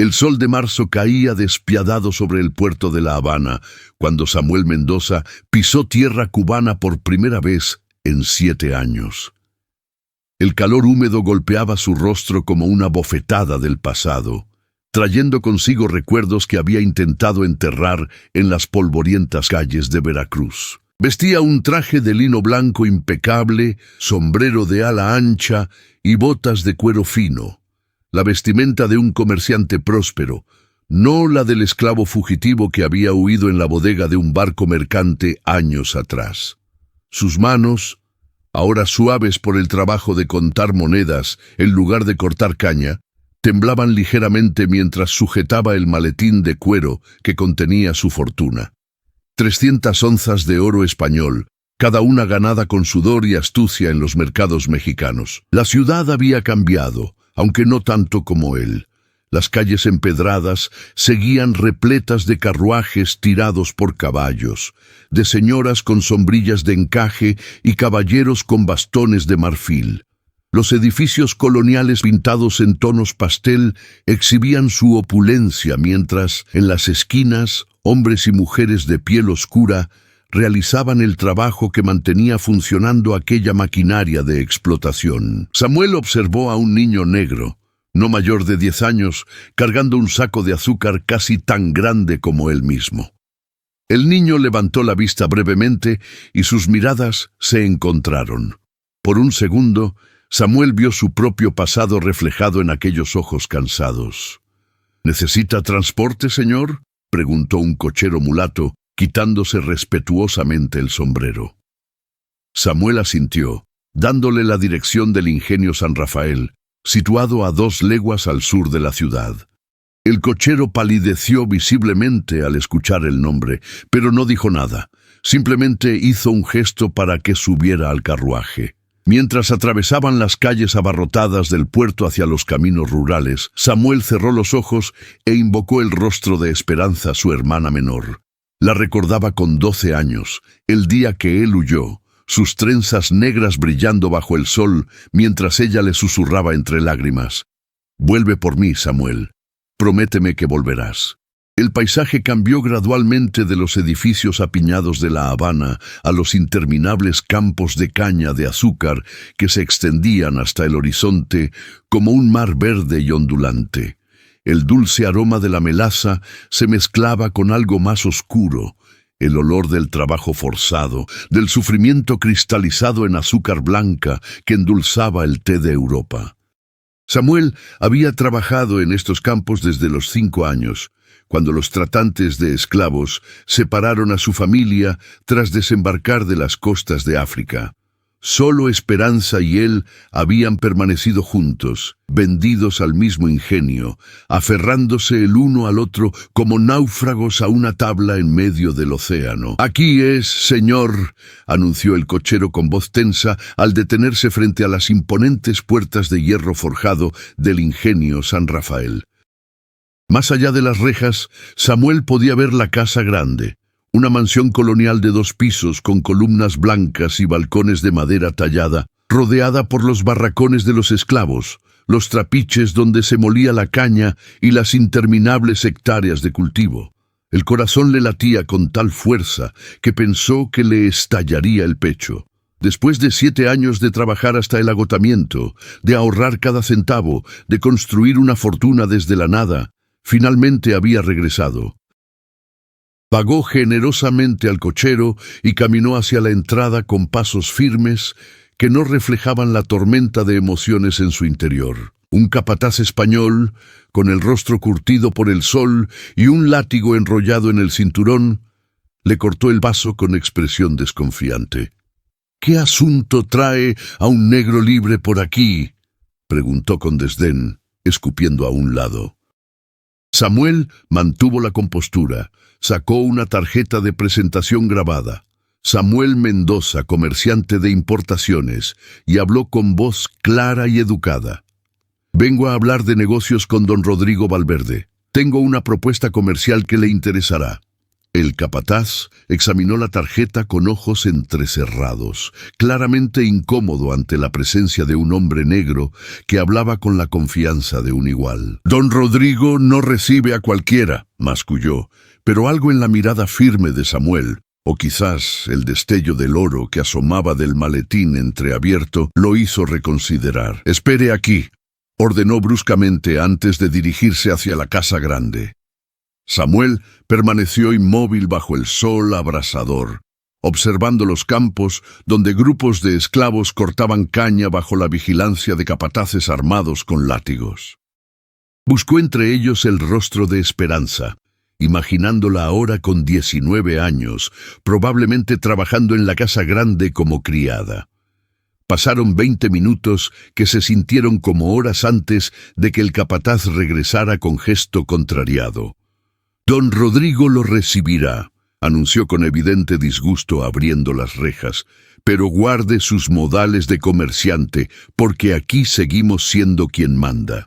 El sol de marzo caía despiadado sobre el puerto de La Habana, cuando Samuel Mendoza pisó tierra cubana por primera vez en 7 años. El calor húmedo golpeaba su rostro como una bofetada del pasado, trayendo consigo recuerdos que había intentado enterrar en las polvorientas calles de Veracruz. Vestía un traje de lino blanco impecable, sombrero de ala ancha y botas de cuero fino. La vestimenta de un comerciante próspero, no la del esclavo fugitivo que había huido en la bodega de un barco mercante años atrás. Sus manos, ahora suaves por el trabajo de contar monedas en lugar de cortar caña, temblaban ligeramente mientras sujetaba el maletín de cuero que contenía su fortuna. 300 onzas de oro español, cada una ganada con sudor y astucia en los mercados mexicanos. La ciudad había cambiado, aunque no tanto como él. Las calles empedradas seguían repletas de carruajes tirados por caballos, de señoras con sombrillas de encaje y caballeros con bastones de marfil. Los edificios coloniales pintados en tonos pastel exhibían su opulencia, mientras en las esquinas hombres y mujeres de piel oscura realizaban el trabajo que mantenía funcionando aquella maquinaria de explotación. Samuel observó a un niño negro, no mayor de 10 años, cargando un saco de azúcar casi tan grande como él mismo. El niño levantó la vista brevemente y sus miradas se encontraron. Por un segundo, Samuel vio su propio pasado reflejado en aquellos ojos cansados. ¿Necesita transporte, señor?, preguntó un cochero mulato, quitándose respetuosamente el sombrero. Samuel asintió, dándole la dirección del ingenio San Rafael, situado a 2 leguas al sur de la ciudad. El cochero palideció visiblemente al escuchar el nombre, pero no dijo nada. Simplemente hizo un gesto para que subiera al carruaje. Mientras atravesaban las calles abarrotadas del puerto hacia los caminos rurales, Samuel cerró los ojos e invocó el rostro de Esperanza, su hermana menor. La recordaba con 12 años, el día que él huyó, sus trenzas negras brillando bajo el sol, mientras ella le susurraba entre lágrimas: «Vuelve por mí, Samuel. Prométeme que volverás». El paisaje cambió gradualmente de los edificios apiñados de La Habana a los interminables campos de caña de azúcar que se extendían hasta el horizonte como un mar verde y ondulante. El dulce aroma de la melaza se mezclaba con algo más oscuro, el olor del trabajo forzado, del sufrimiento cristalizado en azúcar blanca que endulzaba el té de Europa. Samuel había trabajado en estos campos desde los 5 años, cuando los tratantes de esclavos separaron a su familia tras desembarcar de las costas de África. Solo Esperanza y él habían permanecido juntos, vendidos al mismo ingenio, aferrándose el uno al otro como náufragos a una tabla en medio del océano. «Aquí es, señor», anunció el cochero con voz tensa al detenerse frente a las imponentes puertas de hierro forjado del ingenio San Rafael. Más allá de las rejas, Samuel podía ver la casa grande. Una mansión colonial de 2 pisos con columnas blancas y balcones de madera tallada, rodeada por los barracones de los esclavos, los trapiches donde se molía la caña y las interminables hectáreas de cultivo. El corazón le latía con tal fuerza que pensó que le estallaría el pecho. Después de 7 años de trabajar hasta el agotamiento, de ahorrar cada centavo, de construir una fortuna desde la nada, finalmente había regresado. Pagó generosamente al cochero y caminó hacia la entrada con pasos firmes que no reflejaban la tormenta de emociones en su interior. Un capataz español, con el rostro curtido por el sol y un látigo enrollado en el cinturón, le cortó el paso con expresión desconfiante. «¿Qué asunto trae a un negro libre por aquí?», preguntó con desdén, escupiendo a un lado. Samuel mantuvo la compostura. Sacó una tarjeta de presentación grabada. Samuel Mendoza, comerciante de importaciones, y habló con voz clara y educada. «Vengo a hablar de negocios con don Rodrigo Valverde. Tengo una propuesta comercial que le interesará». El capataz examinó la tarjeta con ojos entrecerrados, claramente incómodo ante la presencia de un hombre negro que hablaba con la confianza de un igual. «Don Rodrigo no recibe a cualquiera», masculló, pero algo en la mirada firme de Samuel, o quizás el destello del oro que asomaba del maletín entreabierto, lo hizo reconsiderar. «Espere aquí», ordenó bruscamente antes de dirigirse hacia la casa grande. Samuel permaneció inmóvil bajo el sol abrasador, observando los campos donde grupos de esclavos cortaban caña bajo la vigilancia de capataces armados con látigos. Buscó entre ellos el rostro de Esperanza, imaginándola ahora con 19 años, probablemente trabajando en la casa grande como criada. Pasaron 20 minutos que se sintieron como horas antes de que el capataz regresara con gesto contrariado. «Don Rodrigo lo recibirá», anunció con evidente disgusto abriendo las rejas, «pero guarde sus modales de comerciante, porque aquí seguimos siendo quien manda».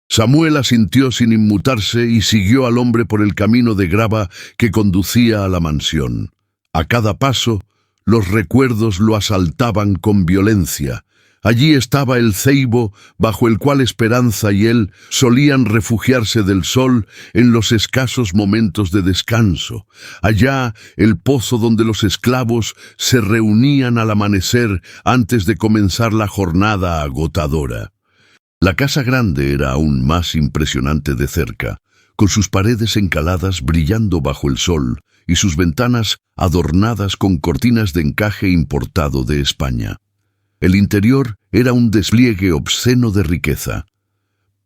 Samuel asintió sin inmutarse y siguió al hombre por el camino de grava que conducía a la mansión. A cada paso, los recuerdos lo asaltaban con violencia. Allí estaba el ceibo bajo el cual Esperanza y él solían refugiarse del sol en los escasos momentos de descanso. Allá el pozo donde los esclavos se reunían al amanecer antes de comenzar la jornada agotadora. La casa grande era aún más impresionante de cerca, con sus paredes encaladas brillando bajo el sol y sus ventanas adornadas con cortinas de encaje importado de España. El interior era un despliegue obsceno de riqueza.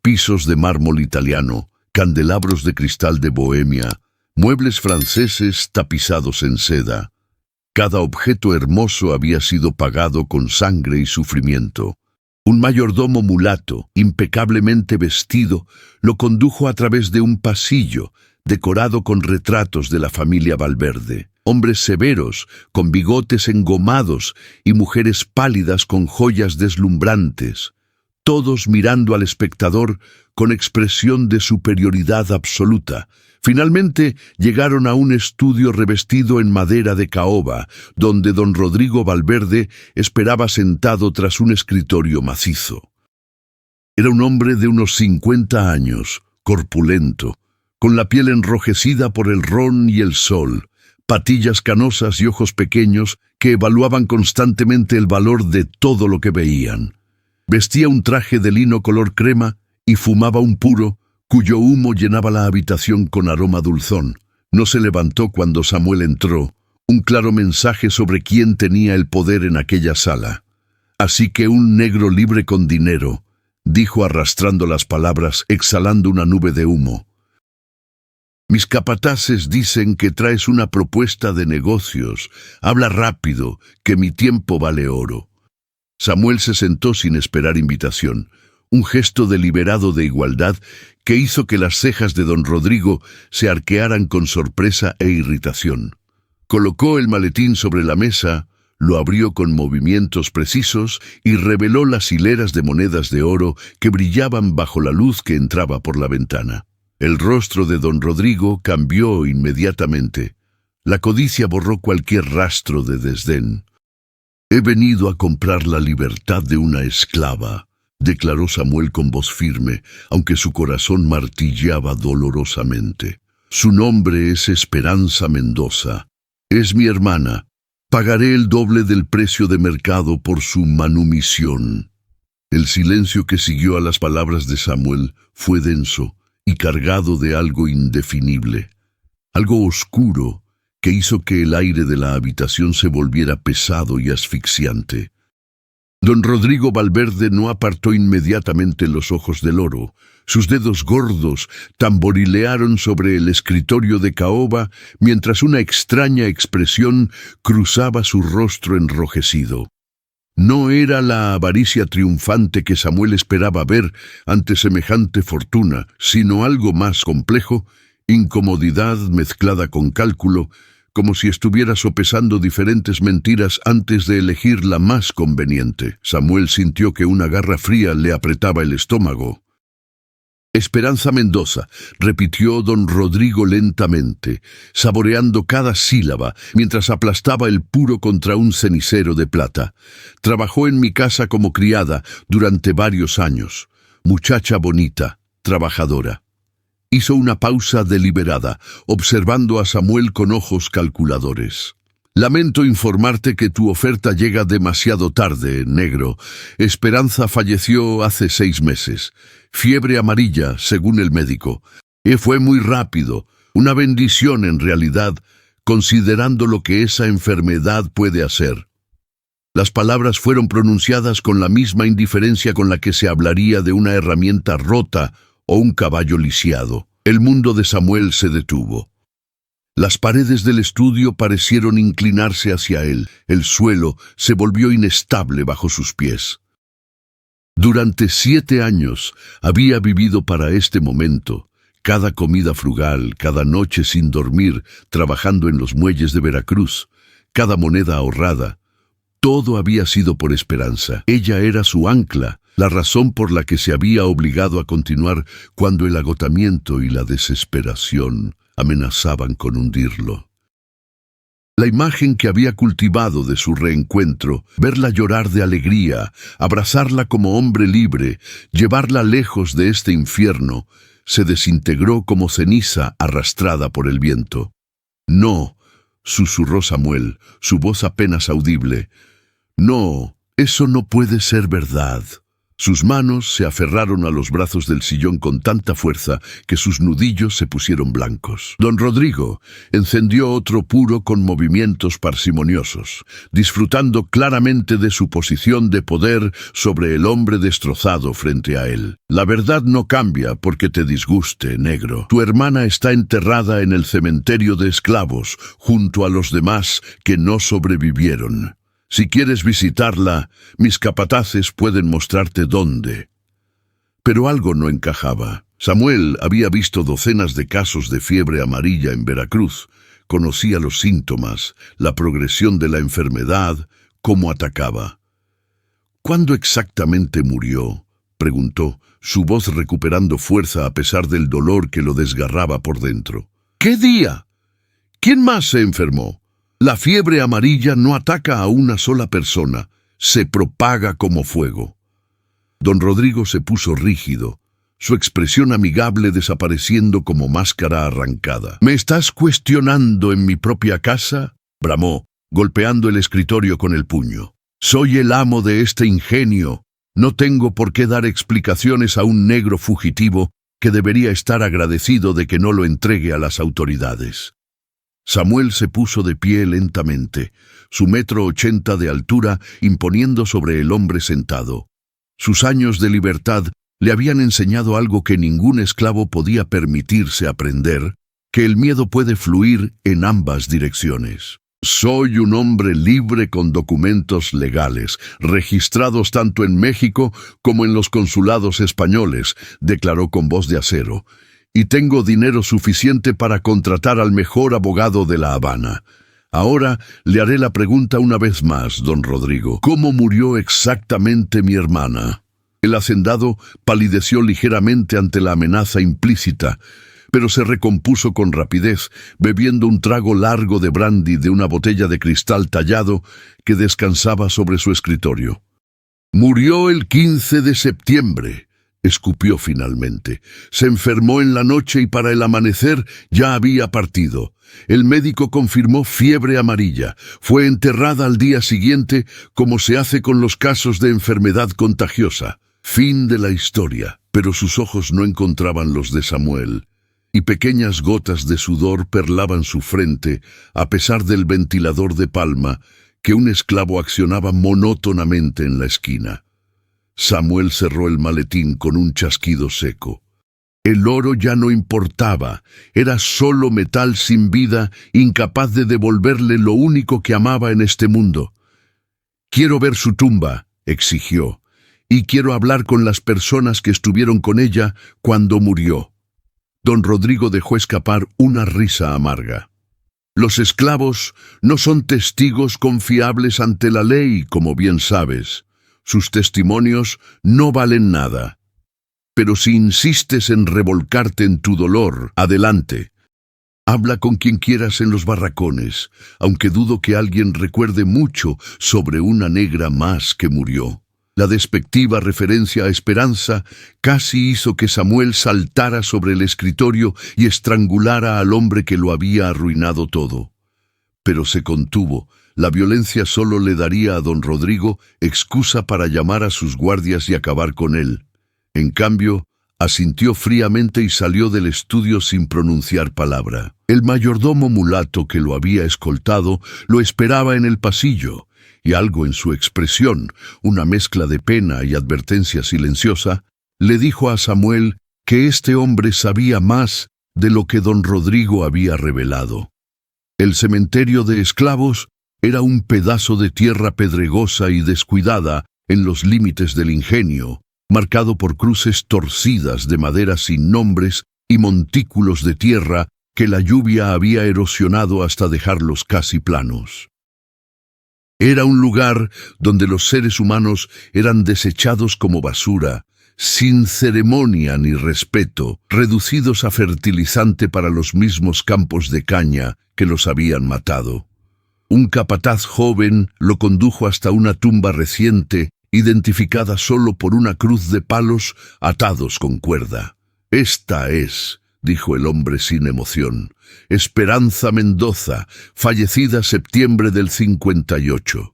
Pisos de mármol italiano, candelabros de cristal de Bohemia, muebles franceses tapizados en seda. Cada objeto hermoso había sido pagado con sangre y sufrimiento. Un mayordomo mulato, impecablemente vestido, lo condujo a través de un pasillo decorado con retratos de la familia Valverde. Hombres severos, con bigotes engomados, y mujeres pálidas con joyas deslumbrantes, todos mirando al espectador con expresión de superioridad absoluta. Finalmente llegaron a un estudio revestido en madera de caoba, donde don Rodrigo Valverde esperaba sentado tras un escritorio macizo. Era un hombre de unos 50 años, corpulento, con la piel enrojecida por el ron y el sol, patillas canosas y ojos pequeños que evaluaban constantemente el valor de todo lo que veían. Vestía un traje de lino color crema y fumaba un puro, cuyo humo llenaba la habitación con aroma dulzón. No se levantó cuando Samuel entró, un claro mensaje sobre quién tenía el poder en aquella sala. «Así que un negro libre con dinero», dijo arrastrando las palabras, exhalando una nube de humo. «Mis capataces dicen que traes una propuesta de negocios. Habla rápido, que mi tiempo vale oro». Samuel se sentó sin esperar invitación, un gesto deliberado de igualdad que hizo que las cejas de don Rodrigo se arquearan con sorpresa e irritación. Colocó el maletín sobre la mesa, lo abrió con movimientos precisos y reveló las hileras de monedas de oro que brillaban bajo la luz que entraba por la ventana. El rostro de don Rodrigo cambió inmediatamente. La codicia borró cualquier rastro de desdén. «He venido a comprar la libertad de una esclava», declaró Samuel con voz firme, aunque su corazón martilleaba dolorosamente. «Su nombre es Esperanza Mendoza. Es mi hermana. Pagaré el doble del precio de mercado por su manumisión». El silencio que siguió a las palabras de Samuel fue denso y cargado de algo indefinible, algo oscuro que hizo que el aire de la habitación se volviera pesado y asfixiante. Don Rodrigo Valverde no apartó inmediatamente los ojos del oro. Sus dedos gordos tamborilearon sobre el escritorio de caoba mientras una extraña expresión cruzaba su rostro enrojecido. No era la avaricia triunfante que Samuel esperaba ver ante semejante fortuna, sino algo más complejo, incomodidad mezclada con cálculo, como si estuviera sopesando diferentes mentiras antes de elegir la más conveniente. Samuel sintió que una garra fría le apretaba el estómago. Esperanza Mendoza, repitió don Rodrigo lentamente, saboreando cada sílaba mientras aplastaba el puro contra un cenicero de plata. Trabajó en mi casa como criada durante varios años. Muchacha bonita, trabajadora. Hizo una pausa deliberada, observando a Samuel con ojos calculadores. Lamento informarte que tu oferta llega demasiado tarde, negro. Esperanza falleció hace 6 meses. Fiebre amarilla, según el médico. Fue muy rápido, una bendición en realidad, considerando lo que esa enfermedad puede hacer. Las palabras fueron pronunciadas con la misma indiferencia con la que se hablaría de una herramienta rota o un caballo lisiado. El mundo de Samuel se detuvo. Las paredes del estudio parecieron inclinarse hacia él. El suelo se volvió inestable bajo sus pies. Durante 7 años había vivido para este momento. Cada comida frugal, cada noche sin dormir, trabajando en los muelles de Veracruz, cada moneda ahorrada. Todo había sido por Esperanza. Ella era su ancla, la razón por la que se había obligado a continuar cuando el agotamiento y la desesperación amenazaban con hundirlo. La imagen que había cultivado de su reencuentro, verla llorar de alegría, abrazarla como hombre libre, llevarla lejos de este infierno, se desintegró como ceniza arrastrada por el viento. «No», susurró Samuel, su voz apenas audible. «No, eso no puede ser verdad». Sus manos se aferraron a los brazos del sillón con tanta fuerza que sus nudillos se pusieron blancos. Don Rodrigo encendió otro puro con movimientos parsimoniosos, disfrutando claramente de su posición de poder sobre el hombre destrozado frente a él. «La verdad no cambia porque te disguste, negro. Tu hermana está enterrada en el cementerio de esclavos, junto a los demás que no sobrevivieron. Si quieres visitarla, mis capataces pueden mostrarte dónde». Pero algo no encajaba. Samuel había visto docenas de casos de fiebre amarilla en Veracruz. Conocía los síntomas, la progresión de la enfermedad, cómo atacaba. «¿Cuándo exactamente murió?», preguntó, su voz recuperando fuerza a pesar del dolor que lo desgarraba por dentro. «¿Qué día? ¿Quién más se enfermó? La fiebre amarilla no ataca a una sola persona, se propaga como fuego». Don Rodrigo se puso rígido, su expresión amigable desapareciendo como máscara arrancada. «¿Me estás cuestionando en mi propia casa?», bramó, golpeando el escritorio con el puño. «Soy el amo de este ingenio. No tengo por qué dar explicaciones a un negro fugitivo que debería estar agradecido de que no lo entregue a las autoridades». Samuel se puso de pie lentamente, su 1,80 m de altura imponiendo sobre el hombre sentado. Sus años de libertad le habían enseñado algo que ningún esclavo podía permitirse aprender, que el miedo puede fluir en ambas direcciones. «Soy un hombre libre con documentos legales, registrados tanto en México como en los consulados españoles», declaró con voz de acero. «Y tengo dinero suficiente para contratar al mejor abogado de La Habana. Ahora le haré la pregunta una vez más, don Rodrigo. ¿Cómo murió exactamente mi hermana?». El hacendado palideció ligeramente ante la amenaza implícita, pero se recompuso con rapidez, bebiendo un trago largo de brandy de una botella de cristal tallado que descansaba sobre su escritorio. «Murió el 15 de septiembre», escupió finalmente. «Se enfermó en la noche y para el amanecer ya había partido. El médico confirmó fiebre amarilla. Fue enterrada al día siguiente, como se hace con los casos de enfermedad contagiosa». Fin de la historia, pero sus ojos no encontraban los de Samuel, y pequeñas gotas de sudor perlaban su frente a pesar del ventilador de palma que un esclavo accionaba monótonamente en la esquina. Samuel cerró el maletín con un chasquido seco. El oro ya no importaba, era solo metal sin vida, incapaz de devolverle lo único que amaba en este mundo. «Quiero ver su tumba», exigió, «y quiero hablar con las personas que estuvieron con ella cuando murió». Don Rodrigo dejó escapar una risa amarga. «Los esclavos no son testigos confiables ante la ley, como bien sabes. Sus testimonios no valen nada». pero si insistes en revolcarte en tu dolor, adelante. Habla con quien quieras en los barracones, aunque dudo que alguien recuerde mucho sobre una negra más que murió. La despectiva referencia a Esperanza casi hizo que Samuel saltara sobre el escritorio y estrangulara al hombre que lo había arruinado todo. Pero se contuvo. La violencia solo le daría a don Rodrigo excusa para llamar a sus guardias y acabar con él. En cambio, asintió fríamente y salió del estudio sin pronunciar palabra. El mayordomo mulato que lo había escoltado lo esperaba en el pasillo, y algo en su expresión, una mezcla de pena y advertencia silenciosa, le dijo a Samuel que este hombre sabía más de lo que don Rodrigo había revelado. El cementerio de esclavos era un pedazo de tierra pedregosa y descuidada en los límites del ingenio, marcado por cruces torcidas de madera sin nombres y montículos de tierra que la lluvia había erosionado hasta dejarlos casi planos. Era un lugar donde los seres humanos eran desechados como basura, sin ceremonia ni respeto, reducidos a fertilizante para los mismos campos de caña que los habían matado. Un capataz joven lo condujo hasta una tumba reciente, identificada solo por una cruz de palos atados con cuerda. «Esta es», dijo el hombre sin emoción, «Esperanza Mendoza, fallecida septiembre del 58».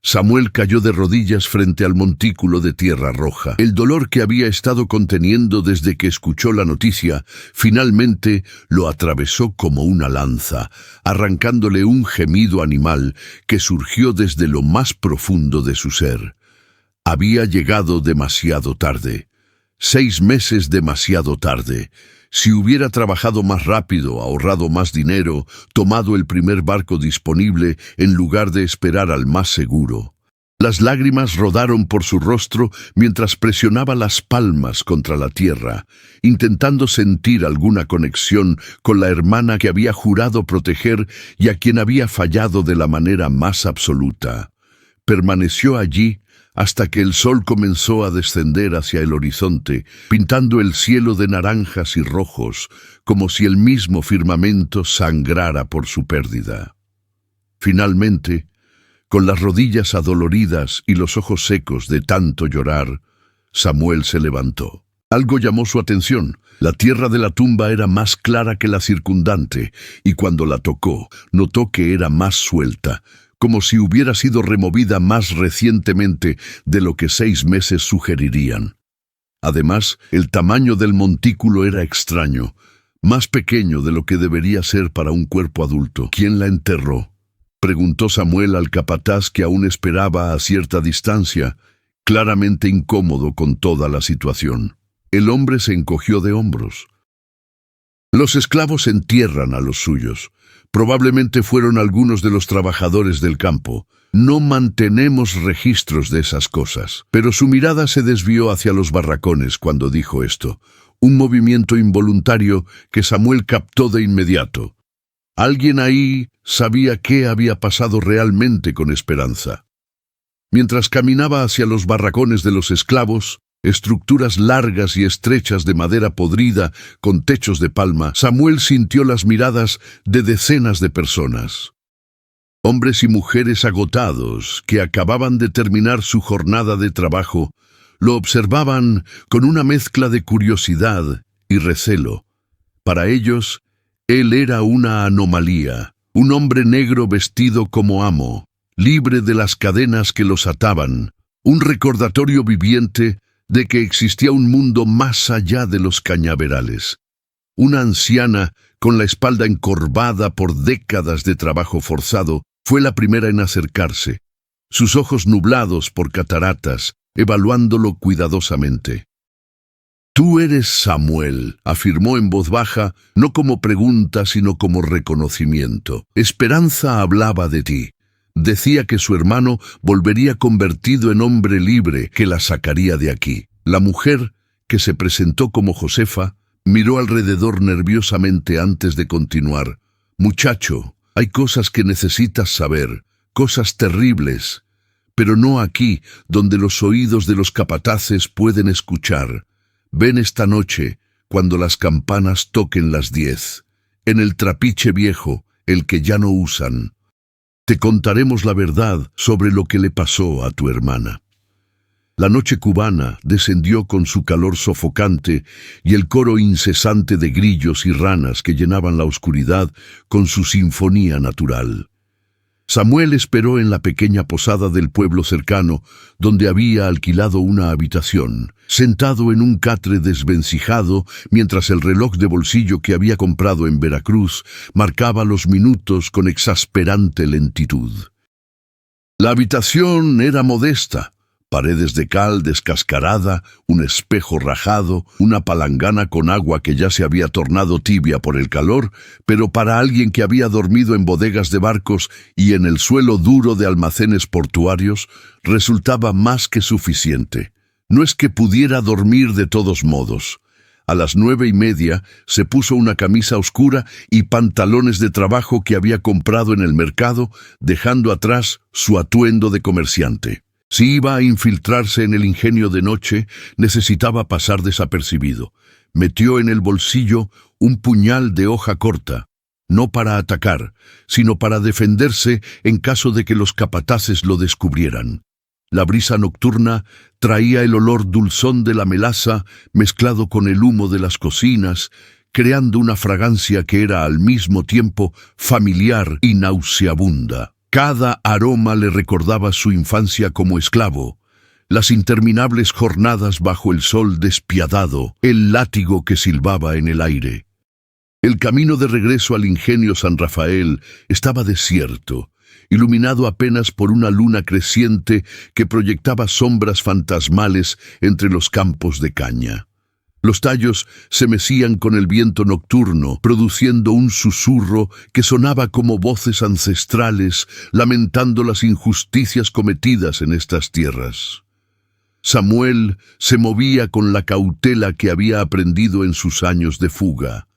Samuel cayó de rodillas frente al montículo de tierra roja. El dolor que había estado conteniendo desde que escuchó la noticia, finalmente lo atravesó como una lanza, arrancándole un gemido animal que surgió desde lo más profundo de su ser. Había llegado demasiado tarde. 6 meses demasiado tarde. Si hubiera trabajado más rápido, ahorrado más dinero, tomado el primer barco disponible en lugar de esperar al más seguro. Las lágrimas rodaron por su rostro mientras presionaba las palmas contra la tierra, intentando sentir alguna conexión con la hermana que había jurado proteger y a quien había fallado de la manera más absoluta. Permaneció allí hasta que el sol comenzó a descender hacia el horizonte, pintando el cielo de naranjas y rojos, como si el mismo firmamento sangrara por su pérdida. Finalmente, con las rodillas adoloridas y los ojos secos de tanto llorar, Samuel se levantó. Algo llamó su atención. La tierra de la tumba era más clara que la circundante, y cuando la tocó, notó que era más suelta, como si hubiera sido removida más recientemente de lo que 6 meses sugerirían. Además, el tamaño del montículo era extraño, más pequeño de lo que debería ser para un cuerpo adulto. ¿Quién la enterró?, preguntó Samuel al capataz, que aún esperaba a cierta distancia, claramente incómodo con toda la situación. El hombre se encogió de hombros. Los esclavos entierran a los suyos. Probablemente fueron algunos de los trabajadores del campo. No mantenemos registros de esas cosas. Pero su mirada se desvió hacia los barracones cuando dijo esto, un movimiento involuntario que Samuel captó de inmediato. Alguien ahí sabía qué había pasado realmente con Esperanza. Mientras caminaba hacia los barracones de los esclavos, estructuras largas y estrechas de madera podrida con techos de palma, Samuel sintió las miradas de decenas de personas. Hombres y mujeres agotados, que acababan de terminar su jornada de trabajo, lo observaban con una mezcla de curiosidad y recelo. Para ellos, él era una anomalía, un hombre negro vestido como amo, libre de las cadenas que los ataban, un recordatorio viviente de que existía un mundo más allá de los cañaverales. Una anciana, con la espalda encorvada por décadas de trabajo forzado, fue la primera en acercarse, sus ojos nublados por cataratas, evaluándolo cuidadosamente. «Tú eres Samuel», afirmó en voz baja, no como pregunta sino como reconocimiento. «Esperanza hablaba de ti. Decía que su hermano volvería convertido en hombre libre, que la sacaría de aquí». La mujer, que se presentó como Josefa, miró alrededor nerviosamente antes de continuar. «Muchacho, hay cosas que necesitas saber, cosas terribles, pero no aquí, donde los oídos de los capataces pueden escuchar. Ven esta noche, cuando las campanas toquen las 10, en el trapiche viejo, el que ya no usan. Te contaremos la verdad sobre lo que le pasó a tu hermana. La noche cubana descendió con su calor sofocante y el coro incesante de grillos y ranas que llenaban la oscuridad con su sinfonía natural. Samuel esperó en la pequeña posada del pueblo cercano, donde había alquilado una habitación, sentado en un catre desvencijado, mientras el reloj de bolsillo que había comprado en Veracruz marcaba los minutos con exasperante lentitud. La habitación era modesta. Paredes de cal descascarada, un espejo rajado, una palangana con agua que ya se había tornado tibia por el calor, pero para alguien que había dormido en bodegas de barcos y en el suelo duro de almacenes portuarios, resultaba más que suficiente. No es que pudiera dormir de todos modos. A las 9:30 se puso una camisa oscura y pantalones de trabajo que había comprado en el mercado, dejando atrás su atuendo de comerciante. Si iba a infiltrarse en el ingenio de noche, necesitaba pasar desapercibido. Metió en el bolsillo un puñal de hoja corta, no para atacar, sino para defenderse en caso de que los capataces lo descubrieran. La brisa nocturna traía el olor dulzón de la melaza mezclado con el humo de las cocinas, creando una fragancia que era al mismo tiempo familiar y nauseabunda. Cada aroma le recordaba su infancia como esclavo, las interminables jornadas bajo el sol despiadado, el látigo que silbaba en el aire. El camino de regreso al ingenio San Rafael estaba desierto, iluminado apenas por una luna creciente que proyectaba sombras fantasmales entre los campos de caña. Los tallos se mecían con el viento nocturno, produciendo un susurro que sonaba como voces ancestrales, lamentando las injusticias cometidas en estas tierras. Samuel se movía con la cautela que había aprendido en sus años de fuga.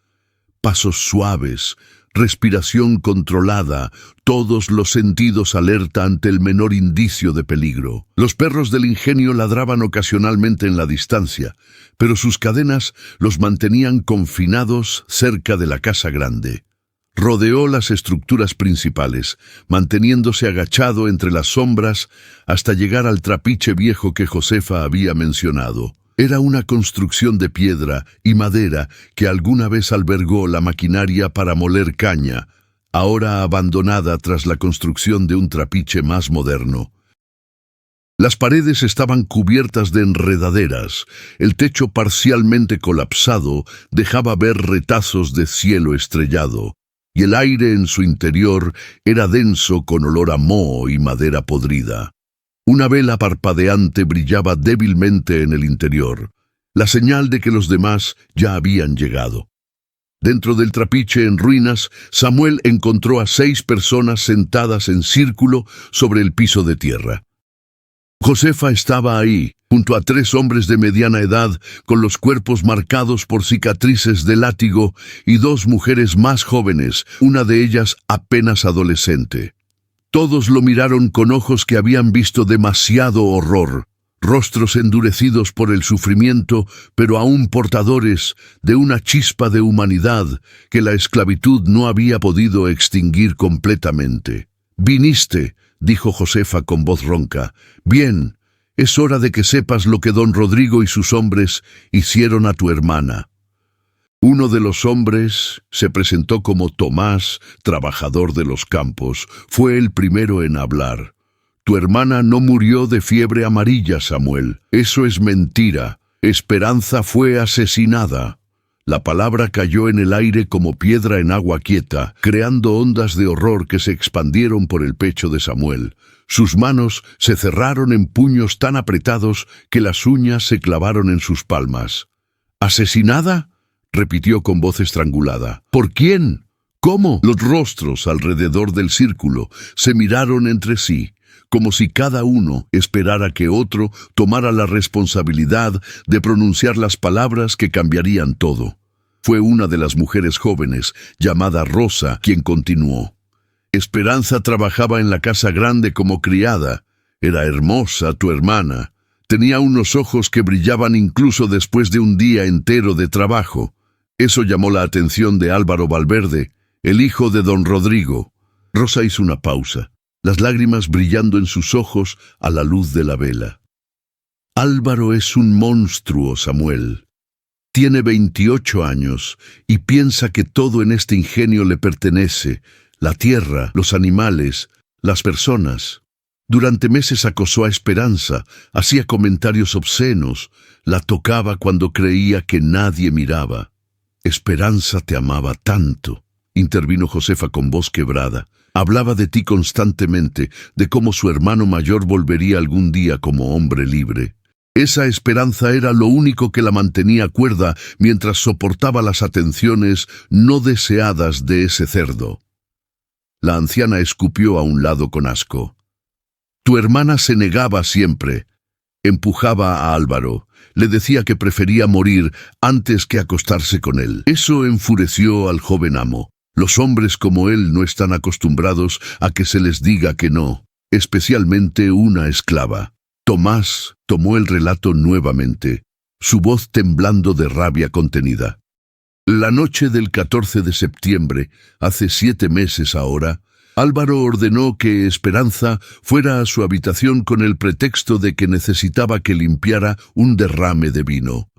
Pasos suaves, respiración controlada, todos los sentidos alerta ante el menor indicio de peligro. Los perros del ingenio ladraban ocasionalmente en la distancia, pero sus cadenas los mantenían confinados cerca de la casa grande. Rodeó las estructuras principales, manteniéndose agachado entre las sombras hasta llegar al trapiche viejo que Josefa había mencionado. Era una construcción de piedra y madera que alguna vez albergó la maquinaria para moler caña, ahora abandonada tras la construcción de un trapiche más moderno. Las paredes estaban cubiertas de enredaderas, el techo parcialmente colapsado dejaba ver retazos de cielo estrellado, y el aire en su interior era denso con olor a moho y madera podrida. Una vela parpadeante brillaba débilmente en el interior, la señal de que los demás ya habían llegado. Dentro del trapiche en ruinas, Samuel encontró a 6 personas sentadas en círculo sobre el piso de tierra. Josefa estaba ahí, junto a 3 hombres de mediana edad, con los cuerpos marcados por cicatrices de látigo, y 2 mujeres más jóvenes, una de ellas apenas adolescente. Todos lo miraron con ojos que habían visto demasiado horror, rostros endurecidos por el sufrimiento, pero aún portadores de una chispa de humanidad que la esclavitud no había podido extinguir completamente. «Viniste», dijo Josefa con voz ronca. «Bien, es hora de que sepas lo que don Rodrigo y sus hombres hicieron a tu hermana». Uno de los hombres se presentó como Tomás, trabajador de los campos. Fue el primero en hablar. «Tu hermana no murió de fiebre amarilla, Samuel. Eso es mentira. Esperanza fue asesinada». La palabra cayó en el aire como piedra en agua quieta, creando ondas de horror que se expandieron por el pecho de Samuel. Sus manos se cerraron en puños tan apretados que las uñas se clavaron en sus palmas. «¿Asesinada?», repitió con voz estrangulada. «¿Por quién? ¿Cómo?». Los rostros alrededor del círculo se miraron entre sí, como si cada uno esperara que otro tomara la responsabilidad de pronunciar las palabras que cambiarían todo. Fue una de las mujeres jóvenes, llamada Rosa, quien continuó. «Esperanza trabajaba en la casa grande como criada. Era hermosa tu hermana. Tenía unos ojos que brillaban incluso después de un día entero de trabajo. Eso llamó la atención de Álvaro Valverde, el hijo de don Rodrigo. Rosa hizo una pausa, las lágrimas brillando en sus ojos a la luz de la vela. Álvaro es un monstruo, Samuel. Tiene 28 años y piensa que todo en este ingenio le pertenece, la tierra, los animales, las personas. Durante meses acosó a Esperanza, hacía comentarios obscenos, la tocaba cuando creía que nadie miraba. Esperanza te amaba tanto, intervino Josefa con voz quebrada. Hablaba de ti constantemente, de cómo su hermano mayor volvería algún día como hombre libre. Esa esperanza era lo único que la mantenía cuerda mientras soportaba las atenciones no deseadas de ese cerdo. La anciana escupió a un lado con asco. Tu hermana se negaba siempre. Empujaba a Álvaro. Le decía que prefería morir antes que acostarse con él. Eso enfureció al joven amo. Los hombres como él no están acostumbrados a que se les diga que no, especialmente una esclava. Tomás tomó el relato nuevamente, su voz temblando de rabia contenida. La noche del 14 de septiembre, hace 7 meses ahora, Álvaro ordenó que Esperanza fuera a su habitación con el pretexto de que necesitaba que limpiara un derrame de vino.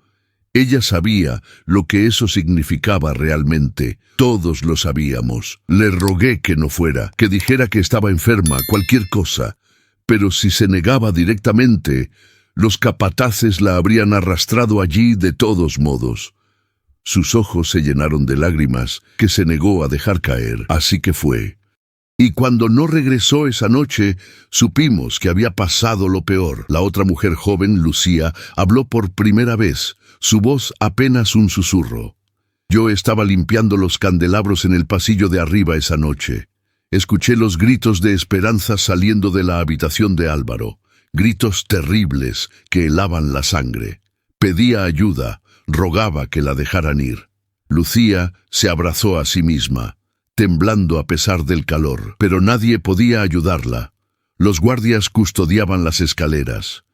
Ella sabía lo que eso significaba realmente. Todos lo sabíamos. Le rogué que no fuera, que dijera que estaba enferma, cualquier cosa. Pero si se negaba directamente, los capataces la habrían arrastrado allí de todos modos. Sus ojos se llenaron de lágrimas que se negó a dejar caer, así que fue. Y cuando no regresó esa noche, supimos que había pasado lo peor. La otra mujer joven, Lucía, habló por primera vez, su voz apenas un susurro. Yo estaba limpiando los candelabros en el pasillo de arriba esa noche. Escuché los gritos de Esperanza saliendo de la habitación de Álvaro, gritos terribles que helaban la sangre. Pedía ayuda, rogaba que la dejaran ir. Lucía se abrazó a sí misma, temblando a pesar del calor, pero nadie podía ayudarla. Los guardias custodiaban las escaleras.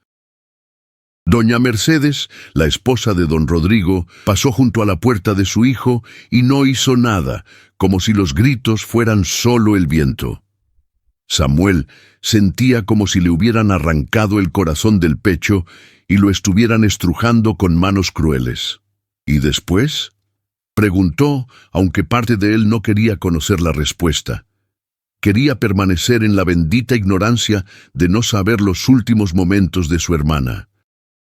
Doña Mercedes, la esposa de don Rodrigo, pasó junto a la puerta de su hijo y no hizo nada, como si los gritos fueran solo el viento. Samuel sentía como si le hubieran arrancado el corazón del pecho y lo estuvieran estrujando con manos crueles. ¿Y después? Preguntó, aunque parte de él no quería conocer la respuesta. Quería permanecer en la bendita ignorancia de no saber los últimos momentos de su hermana.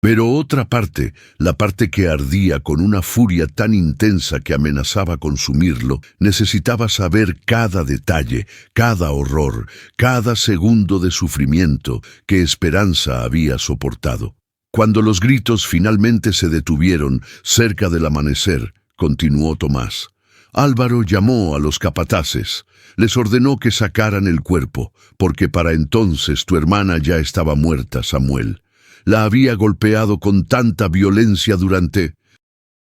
Pero otra parte, la parte que ardía con una furia tan intensa que amenazaba consumirlo, necesitaba saber cada detalle, cada horror, cada segundo de sufrimiento que Esperanza había soportado. Cuando los gritos finalmente se detuvieron cerca del amanecer, continuó Tomás, Álvaro llamó a los capataces. Les ordenó que sacaran el cuerpo, porque para entonces tu hermana ya estaba muerta, Samuel. La había golpeado con tanta violencia durante...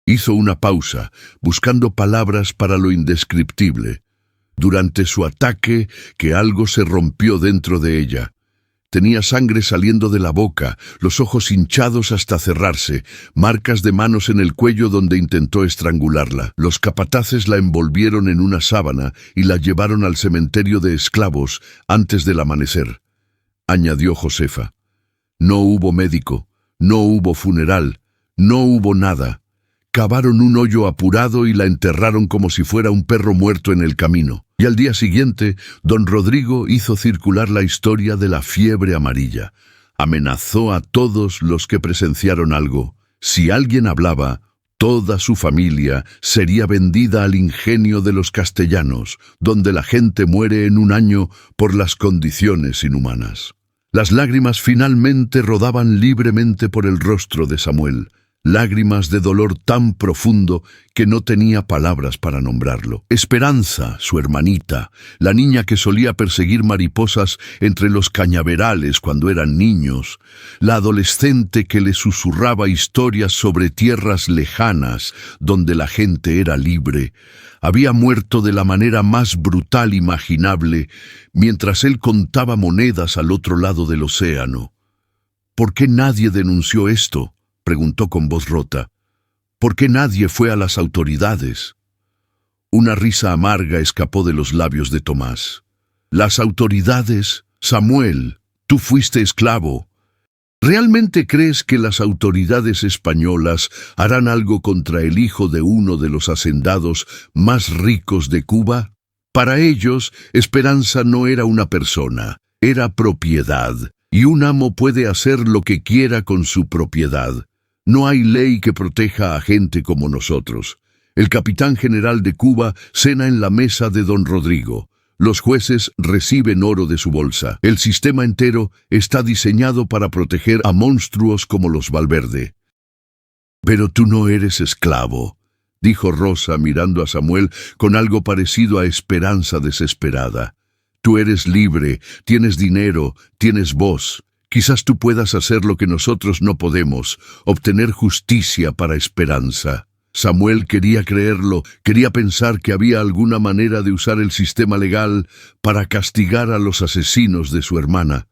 Hizo una pausa, buscando palabras para lo indescriptible. Durante su ataque, que algo se rompió dentro de ella. Tenía sangre saliendo de la boca, los ojos hinchados hasta cerrarse, marcas de manos en el cuello donde intentó estrangularla. Los capataces la envolvieron en una sábana y la llevaron al cementerio de esclavos antes del amanecer, añadió Josefa. No hubo médico, no hubo funeral, no hubo nada. Cavaron un hoyo apurado y la enterraron como si fuera un perro muerto en el camino. Y al día siguiente, don Rodrigo hizo circular la historia de la fiebre amarilla. Amenazó a todos los que presenciaron algo. Si alguien hablaba, toda su familia sería vendida al ingenio de los castellanos, donde la gente muere en un año por las condiciones inhumanas. Las lágrimas finalmente rodaban libremente por el rostro de Samuel, lágrimas de dolor tan profundo que no tenía palabras para nombrarlo. Esperanza, su hermanita, la niña que solía perseguir mariposas entre los cañaverales cuando eran niños, la adolescente que le susurraba historias sobre tierras lejanas donde la gente era libre, había muerto de la manera más brutal imaginable mientras él contaba monedas al otro lado del océano. ¿Por qué nadie denunció esto?, preguntó con voz rota. ¿Por qué nadie fue a las autoridades? Una risa amarga escapó de los labios de Tomás. ¿Las autoridades? Samuel, tú fuiste esclavo. ¿Realmente crees que las autoridades españolas harán algo contra el hijo de uno de los hacendados más ricos de Cuba? Para ellos, Esperanza no era una persona, era propiedad, y un amo puede hacer lo que quiera con su propiedad. No hay ley que proteja a gente como nosotros. El capitán general de Cuba cena en la mesa de don Rodrigo. Los jueces reciben oro de su bolsa. El sistema entero está diseñado para proteger a monstruos como los Valverde. Pero tú no eres esclavo, dijo Rosa mirando a Samuel con algo parecido a esperanza desesperada. Tú eres libre, tienes dinero, tienes voz. Quizás tú puedas hacer lo que nosotros no podemos, obtener justicia para Esperanza. Samuel quería creerlo, quería pensar que había alguna manera de usar el sistema legal para castigar a los asesinos de su hermana.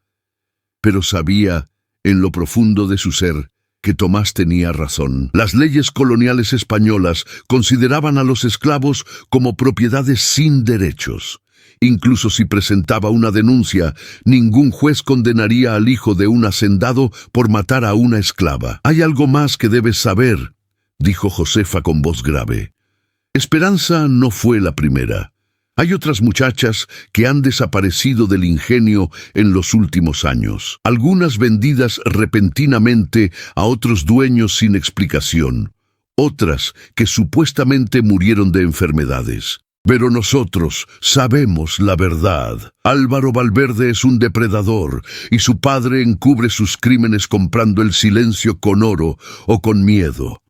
Pero sabía, en lo profundo de su ser, que Tomás tenía razón. Las leyes coloniales españolas consideraban a los esclavos como propiedades sin derechos. Incluso si presentaba una denuncia, ningún juez condenaría al hijo de un hacendado por matar a una esclava. Hay algo más que debes saber, dijo Josefa con voz grave. Esperanza no fue la primera. Hay otras muchachas que han desaparecido del ingenio en los últimos años, algunas vendidas repentinamente a otros dueños sin explicación, otras que supuestamente murieron de enfermedades. Pero nosotros sabemos la verdad. Álvaro Valverde es un depredador y su padre encubre sus crímenes comprando el silencio con oro o con miedo.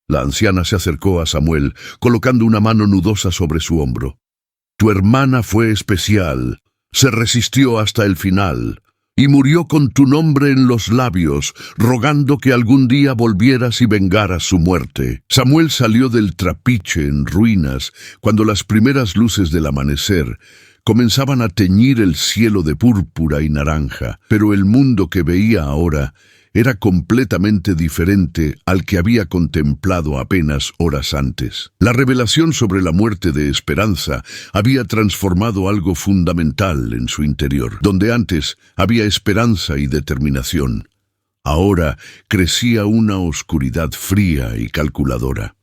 La anciana se acercó a Samuel, colocando una mano nudosa sobre su hombro. Tu hermana fue especial, se resistió hasta el final, y murió con tu nombre en los labios, rogando que algún día volvieras y vengaras su muerte. Samuel salió del trapiche en ruinas, cuando las primeras luces del amanecer comenzaban a teñir el cielo de púrpura y naranja, pero el mundo que veía ahora era completamente diferente al que había contemplado apenas horas antes. La revelación sobre la muerte de Esperanza había transformado algo fundamental en su interior. Donde antes había esperanza y determinación, ahora crecía una oscuridad fría y calculadora.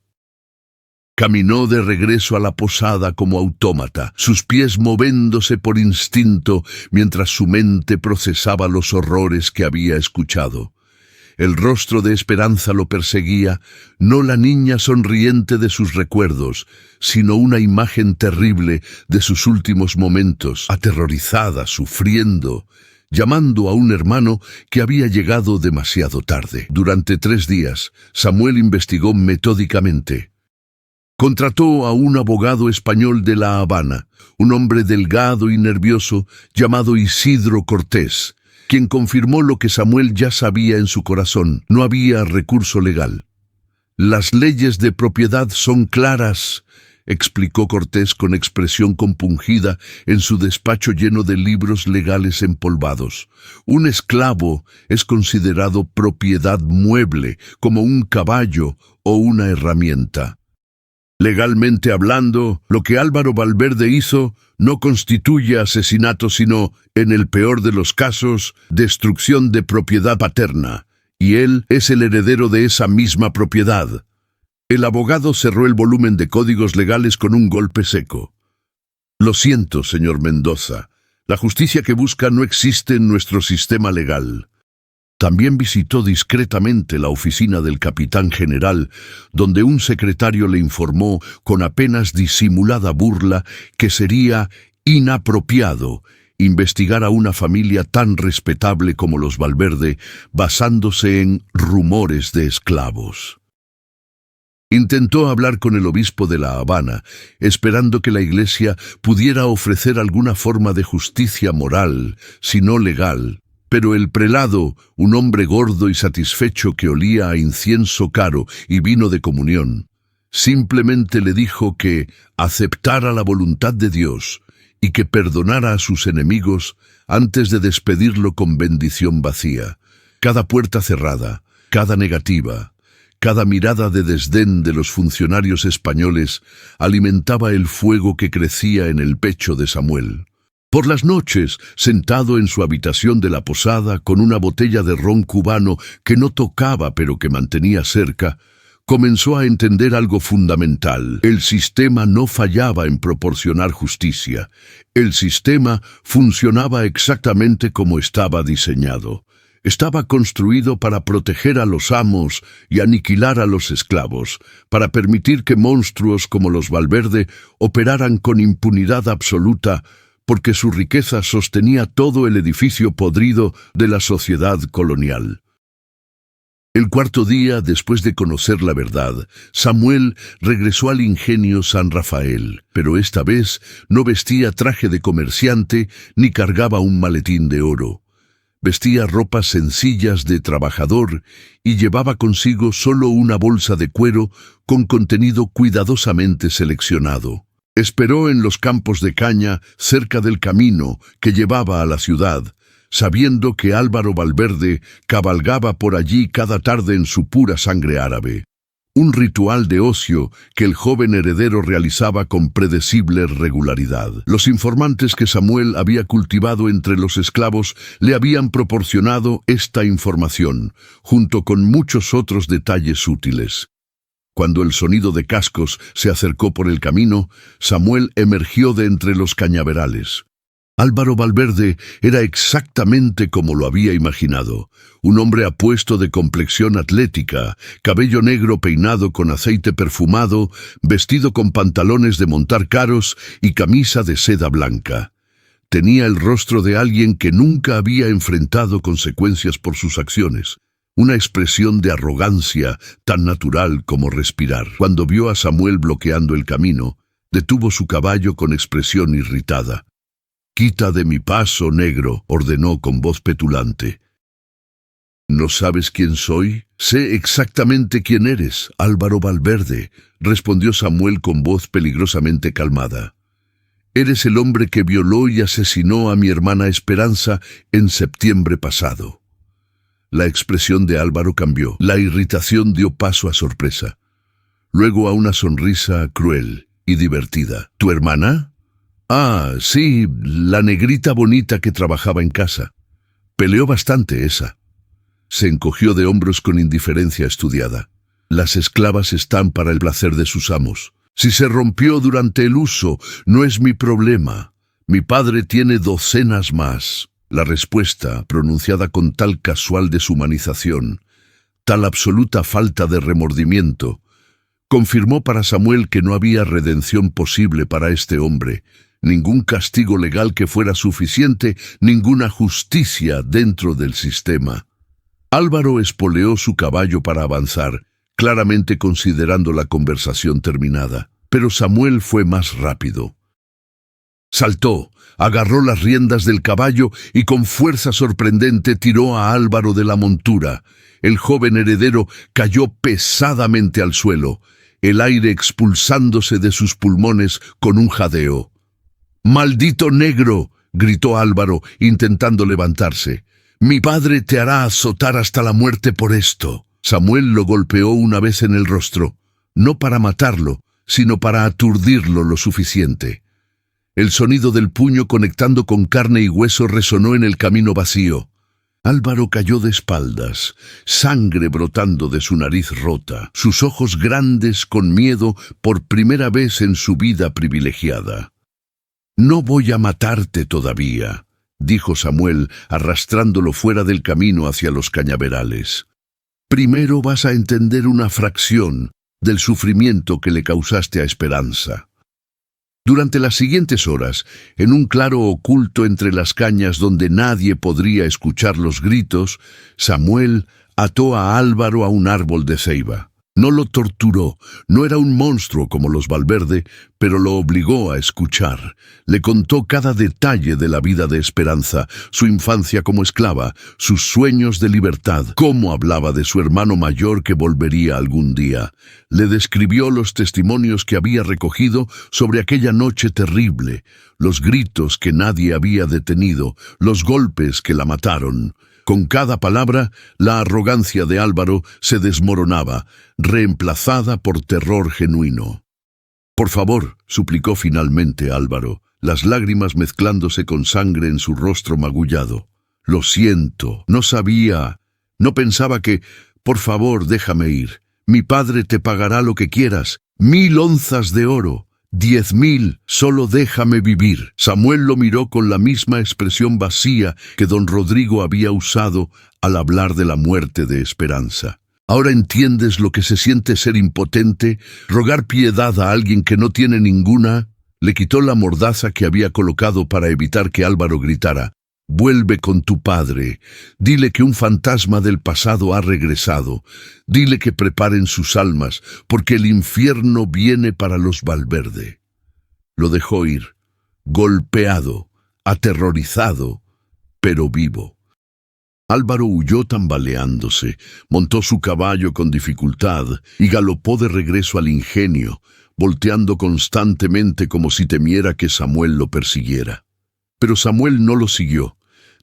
Caminó de regreso a la posada como autómata, sus pies moviéndose por instinto mientras su mente procesaba los horrores que había escuchado. El rostro de Esperanza lo perseguía, no la niña sonriente de sus recuerdos, sino una imagen terrible de sus últimos momentos, aterrorizada, sufriendo, llamando a un hermano que había llegado demasiado tarde. Durante 3 días, Samuel investigó metódicamente. Contrató a un abogado español de La Habana, un hombre delgado y nervioso llamado Isidro Cortés, quien confirmó lo que Samuel ya sabía en su corazón: no había recurso legal. Las leyes de propiedad son claras, explicó Cortés con expresión compungida en su despacho lleno de libros legales empolvados. Un esclavo es considerado propiedad mueble, como un caballo o una herramienta. Legalmente hablando, lo que Álvaro Valverde hizo no constituye asesinato, sino, en el peor de los casos, destrucción de propiedad paterna, y él es el heredero de esa misma propiedad. El abogado cerró el volumen de códigos legales con un golpe seco. Lo siento, señor Mendoza, la justicia que busca no existe en nuestro sistema legal. También visitó discretamente la oficina del capitán general, donde un secretario le informó con apenas disimulada burla que sería inapropiado investigar a una familia tan respetable como los Valverde basándose en rumores de esclavos. Intentó hablar con el obispo de La Habana, esperando que la iglesia pudiera ofrecer alguna forma de justicia moral, si no legal. Pero el prelado, un hombre gordo y satisfecho que olía a incienso caro y vino de comunión, simplemente le dijo que aceptara la voluntad de Dios y que perdonara a sus enemigos antes de despedirlo con bendición vacía. Cada puerta cerrada, cada negativa, cada mirada de desdén de los funcionarios españoles alimentaba el fuego que crecía en el pecho de Samuel. Por las noches, sentado en su habitación de la posada con una botella de ron cubano que no tocaba pero que mantenía cerca, comenzó a entender algo fundamental. El sistema no fallaba en proporcionar justicia. El sistema funcionaba exactamente como estaba diseñado. Estaba construido para proteger a los amos y aniquilar a los esclavos, para permitir que monstruos como los Valverde operaran con impunidad absoluta, porque su riqueza sostenía todo el edificio podrido de la sociedad colonial. El cuarto día, después de conocer la verdad, Samuel regresó al ingenio San Rafael, pero esta vez no vestía traje de comerciante ni cargaba un maletín de oro. Vestía ropas sencillas de trabajador y llevaba consigo solo una bolsa de cuero con contenido cuidadosamente seleccionado. Esperó en los campos de caña cerca del camino que llevaba a la ciudad, sabiendo que Álvaro Valverde cabalgaba por allí cada tarde en su pura sangre árabe. Un ritual de ocio que el joven heredero realizaba con predecible regularidad. Los informantes que Samuel había cultivado entre los esclavos le habían proporcionado esta información, junto con muchos otros detalles útiles. Cuando el sonido de cascos se acercó por el camino, Samuel emergió de entre los cañaverales. Álvaro Valverde era exactamente como lo había imaginado, un hombre apuesto de complexión atlética, cabello negro peinado con aceite perfumado, vestido con pantalones de montar caros y camisa de seda blanca. Tenía el rostro de alguien que nunca había enfrentado consecuencias por sus acciones, una expresión de arrogancia tan natural como respirar. Cuando vio a Samuel bloqueando el camino, detuvo su caballo con expresión irritada. «Quita de mi paso, negro», ordenó con voz petulante. «¿No sabes quién soy?» «Sé exactamente quién eres, Álvaro Valverde», respondió Samuel con voz peligrosamente calmada. «Eres el hombre que violó y asesinó a mi hermana Esperanza en septiembre pasado». La expresión de Álvaro cambió. La irritación dio paso a sorpresa. Luego a una sonrisa cruel y divertida. «¿Tu hermana?» «Ah, sí, la negrita bonita que trabajaba en casa. Peleó bastante esa». Se encogió de hombros con indiferencia estudiada. «Las esclavas están para el placer de sus amos. Si se rompió durante el uso, no es mi problema. Mi padre tiene docenas más». La respuesta, pronunciada con tal casual deshumanización, tal absoluta falta de remordimiento, confirmó para Samuel que no había redención posible para este hombre, ningún castigo legal que fuera suficiente, ninguna justicia dentro del sistema. Álvaro espoleó su caballo para avanzar, claramente considerando la conversación terminada. Pero Samuel fue más rápido. Saltó, agarró las riendas del caballo y con fuerza sorprendente tiró a Álvaro de la montura. El joven heredero cayó pesadamente al suelo, el aire expulsándose de sus pulmones con un jadeo. «¡Maldito negro!», gritó Álvaro, intentando levantarse. «Mi padre te hará azotar hasta la muerte por esto». Samuel lo golpeó una vez en el rostro, no para matarlo, sino para aturdirlo lo suficiente. El sonido del puño conectando con carne y hueso resonó en el camino vacío. Álvaro cayó de espaldas, sangre brotando de su nariz rota, sus ojos grandes con miedo por primera vez en su vida privilegiada. «No voy a matarte todavía», dijo Samuel, arrastrándolo fuera del camino hacia los cañaverales. «Primero vas a entender una fracción del sufrimiento que le causaste a Esperanza». Durante las siguientes horas, en un claro oculto entre las cañas donde nadie podría escuchar los gritos, Samuel ató a Álvaro a un árbol de ceiba. No lo torturó, no era un monstruo como los Valverde, pero lo obligó a escuchar. Le contó cada detalle de la vida de Esperanza, su infancia como esclava, sus sueños de libertad, cómo hablaba de su hermano mayor que volvería algún día. Le describió los testimonios que había recogido sobre aquella noche terrible, los gritos que nadie había detenido, los golpes que la mataron. Con cada palabra, la arrogancia de Álvaro se desmoronaba, reemplazada por terror genuino. «Por favor», suplicó finalmente Álvaro, las lágrimas mezclándose con sangre en su rostro magullado. «Lo siento, no sabía, no pensaba que... Por favor, déjame ir. Mi padre te pagará lo que quieras. 1000 onzas de oro. 10.000, solo déjame vivir». Samuel lo miró con la misma expresión vacía que don Rodrigo había usado al hablar de la muerte de Esperanza. «¿Ahora entiendes lo que se siente ser impotente? Rogar piedad a alguien que no tiene ninguna». Le quitó la mordaza que había colocado para evitar que Álvaro gritara. «Vuelve con tu padre. Dile que un fantasma del pasado ha regresado. Dile que preparen sus almas, porque el infierno viene para los Valverde». Lo dejó ir, golpeado, aterrorizado, pero vivo. Álvaro huyó tambaleándose, montó su caballo con dificultad y galopó de regreso al ingenio, volteando constantemente como si temiera que Samuel lo persiguiera. Pero Samuel no lo siguió.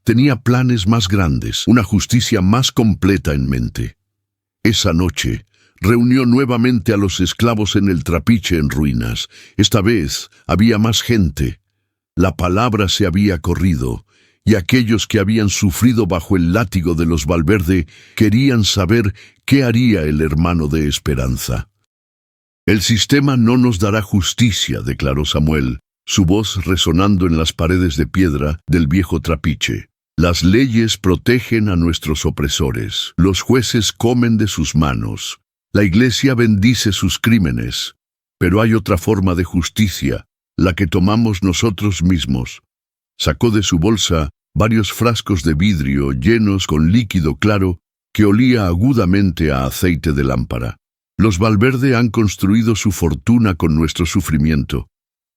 Tenía planes más grandes, una justicia más completa en mente. Esa noche, reunió nuevamente a los esclavos en el trapiche en ruinas. Esta vez había más gente. La palabra se había corrido, y aquellos que habían sufrido bajo el látigo de los Valverde querían saber qué haría el hermano de Esperanza. «El sistema no nos dará justicia», declaró Samuel, su voz resonando en las paredes de piedra del viejo trapiche. «Las leyes protegen a nuestros opresores. Los jueces comen de sus manos. La Iglesia bendice sus crímenes. Pero hay otra forma de justicia, la que tomamos nosotros mismos». Sacó de su bolsa varios frascos de vidrio llenos con líquido claro que olía agudamente a aceite de lámpara. «Los Valverde han construido su fortuna con nuestro sufrimiento.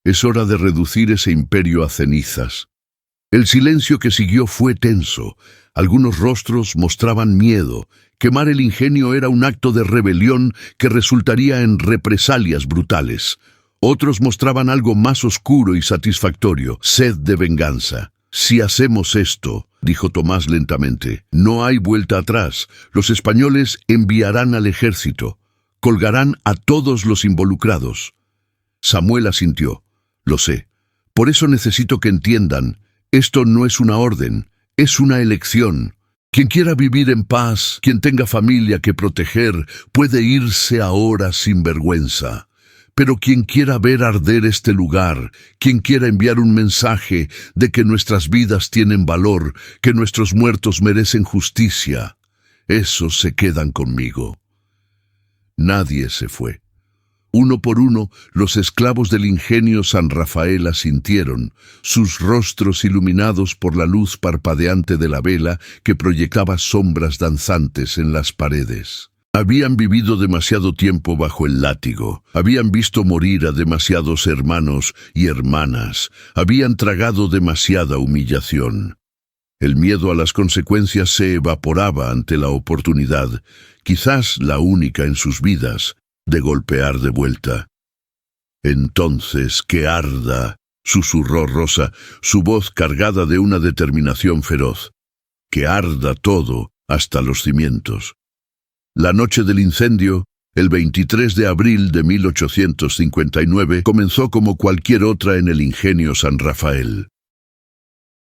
Es hora de reducir ese imperio a cenizas». El silencio que siguió fue tenso. Algunos rostros mostraban miedo. Quemar el ingenio era un acto de rebelión que resultaría en represalias brutales. Otros mostraban algo más oscuro y satisfactorio, sed de venganza. «Si hacemos esto», dijo Tomás lentamente, «no hay vuelta atrás. Los españoles enviarán al ejército. Colgarán a todos los involucrados». Samuel asintió. «Lo sé. Por eso necesito que entiendan, esto no es una orden, es una elección. Quien quiera vivir en paz, quien tenga familia que proteger, puede irse ahora sin vergüenza. Pero quien quiera ver arder este lugar, quien quiera enviar un mensaje de que nuestras vidas tienen valor, que nuestros muertos merecen justicia, esos se quedan conmigo». Nadie se fue. Uno por uno, los esclavos del ingenio San Rafael asintieron, sus rostros iluminados por la luz parpadeante de la vela que proyectaba sombras danzantes en las paredes. Habían vivido demasiado tiempo bajo el látigo, habían visto morir a demasiados hermanos y hermanas, habían tragado demasiada humillación. El miedo a las consecuencias se evaporaba ante la oportunidad, quizás la única en sus vidas, de golpear de vuelta. «Entonces, que arda», susurró Rosa, su voz cargada de una determinación feroz. «Que arda todo, hasta los cimientos». La noche del incendio, el 23 de abril de 1859, comenzó como cualquier otra en el ingenio San Rafael.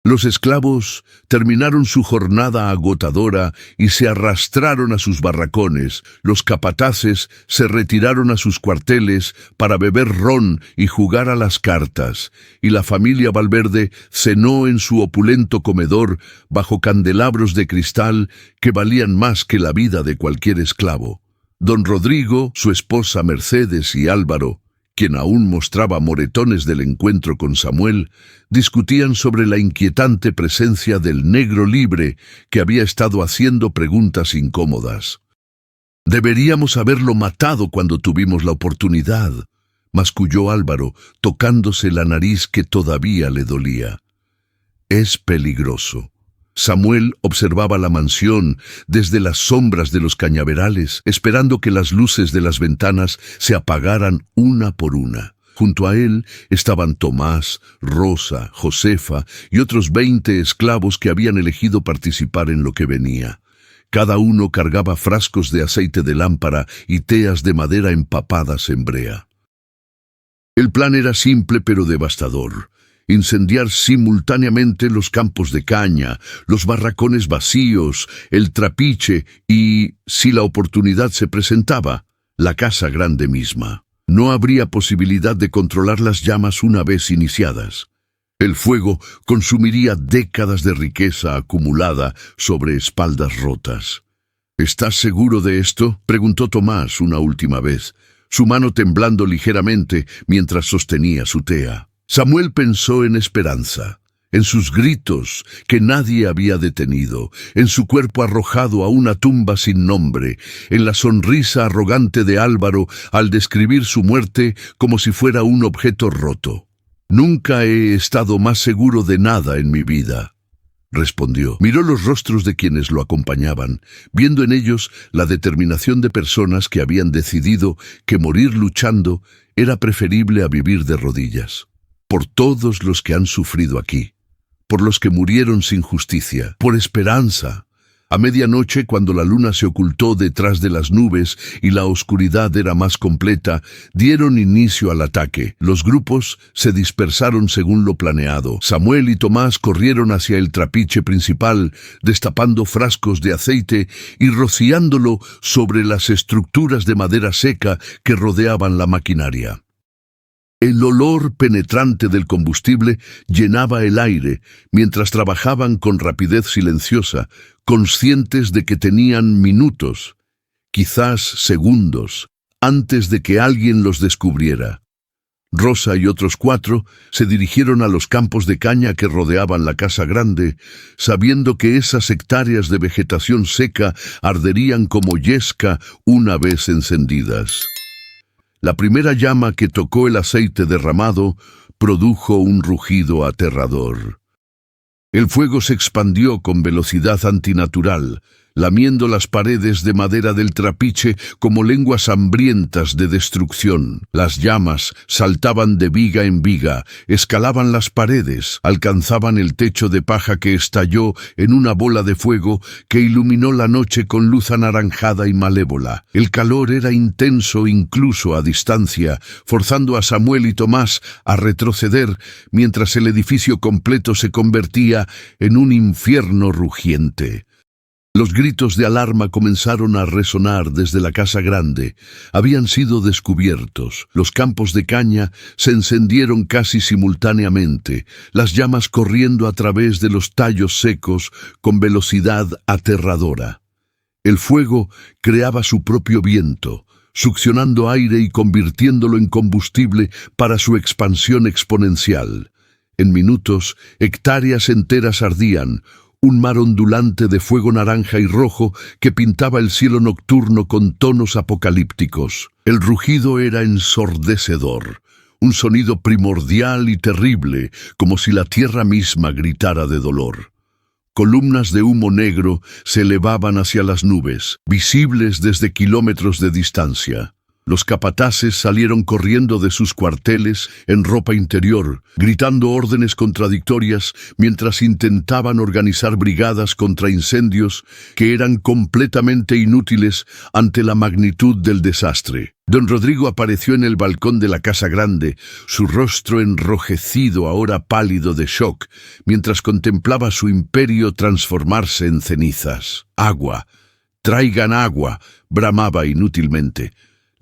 Los esclavos terminaron su jornada agotadora y se arrastraron a sus barracones. Los capataces se retiraron a sus cuarteles para beber ron y jugar a las cartas, y la familia Valverde cenó en su opulento comedor bajo candelabros de cristal que valían más que la vida de cualquier esclavo. Don Rodrigo, su esposa Mercedes y Álvaro, quien aún mostraba moretones del encuentro con Samuel, discutían sobre la inquietante presencia del negro libre que había estado haciendo preguntas incómodas. «Deberíamos haberlo matado cuando tuvimos la oportunidad», masculló Álvaro, tocándose la nariz que todavía le dolía. «Es peligroso». Samuel observaba la mansión desde las sombras de los cañaverales, esperando que las luces de las ventanas se apagaran una por una. Junto a él estaban Tomás, Rosa, Josefa y otros 20 esclavos que habían elegido participar en lo que venía. Cada uno cargaba frascos de aceite de lámpara y teas de madera empapadas en brea. El plan era simple pero devastador: incendiar simultáneamente los campos de caña, los barracones vacíos, el trapiche y, si la oportunidad se presentaba, la casa grande misma. No habría posibilidad de controlar las llamas una vez iniciadas. El fuego consumiría décadas de riqueza acumulada sobre espaldas rotas. ¿Estás seguro de esto?, preguntó Tomás una última vez, su mano temblando ligeramente mientras sostenía su tea. Samuel pensó en Esperanza, en sus gritos que nadie había detenido, en su cuerpo arrojado a una tumba sin nombre, en la sonrisa arrogante de Álvaro al describir su muerte como si fuera un objeto roto. «Nunca he estado más seguro de nada en mi vida», respondió. Miró los rostros de quienes lo acompañaban, viendo en ellos la determinación de personas que habían decidido que morir luchando era preferible a vivir de rodillas. Por todos los que han sufrido aquí, por los que murieron sin justicia, por Esperanza. A medianoche, cuando la luna se ocultó detrás de las nubes y la oscuridad era más completa, dieron inicio al ataque. Los grupos se dispersaron según lo planeado. Samuel y Tomás corrieron hacia el trapiche principal, destapando frascos de aceite y rociándolo sobre las estructuras de madera seca que rodeaban la maquinaria. El olor penetrante del combustible llenaba el aire mientras trabajaban con rapidez silenciosa, conscientes de que tenían minutos, quizás segundos, antes de que alguien los descubriera. Rosa y otros 4 se dirigieron a los campos de caña que rodeaban la casa grande, sabiendo que esas hectáreas de vegetación seca arderían como yesca una vez encendidas. La primera llama que tocó el aceite derramado produjo un rugido aterrador. El fuego se expandió con velocidad antinatural, lamiendo las paredes de madera del trapiche como lenguas hambrientas de destrucción. Las llamas saltaban de viga en viga, escalaban las paredes, alcanzaban el techo de paja que estalló en una bola de fuego que iluminó la noche con luz anaranjada y malévola. El calor era intenso incluso a distancia, forzando a Samuel y Tomás a retroceder mientras el edificio completo se convertía en un infierno rugiente. Los gritos de alarma comenzaron a resonar desde la casa grande. Habían sido descubiertos. Los campos de caña se encendieron casi simultáneamente, las llamas corriendo a través de los tallos secos con velocidad aterradora. El fuego creaba su propio viento, succionando aire y convirtiéndolo en combustible para su expansión exponencial. En minutos, hectáreas enteras ardían, un mar ondulante de fuego naranja y rojo que pintaba el cielo nocturno con tonos apocalípticos. El rugido era ensordecedor, un sonido primordial y terrible, como si la tierra misma gritara de dolor. Columnas de humo negro se elevaban hacia las nubes, visibles desde kilómetros de distancia. Los capataces salieron corriendo de sus cuarteles en ropa interior, gritando órdenes contradictorias mientras intentaban organizar brigadas contra incendios que eran completamente inútiles ante la magnitud del desastre. Don Rodrigo apareció en el balcón de la casa grande, su rostro enrojecido, ahora pálido de shock, mientras contemplaba su imperio transformarse en cenizas. «¡Agua! ¡Traigan agua!», bramaba inútilmente.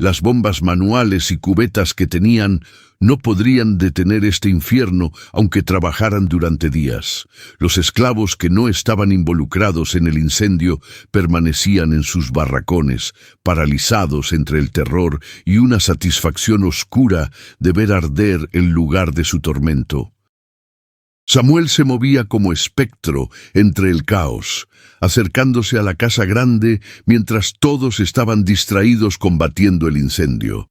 Las bombas manuales y cubetas que tenían no podrían detener este infierno aunque trabajaran durante días. Los esclavos que no estaban involucrados en el incendio permanecían en sus barracones, paralizados entre el terror y una satisfacción oscura de ver arder el lugar de su tormento. Samuel se movía como espectro entre el caos, acercándose a la casa grande mientras todos estaban distraídos combatiendo el incendio.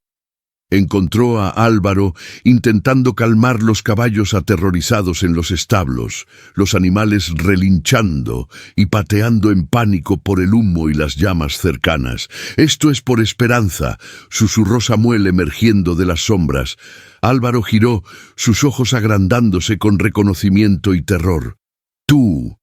Encontró a Álvaro intentando calmar los caballos aterrorizados en los establos, los animales relinchando y pateando en pánico por el humo y las llamas cercanas. «Esto es por Esperanza», susurró Samuel emergiendo de las sombras. Álvaro giró, sus ojos agrandándose con reconocimiento y terror. «Tú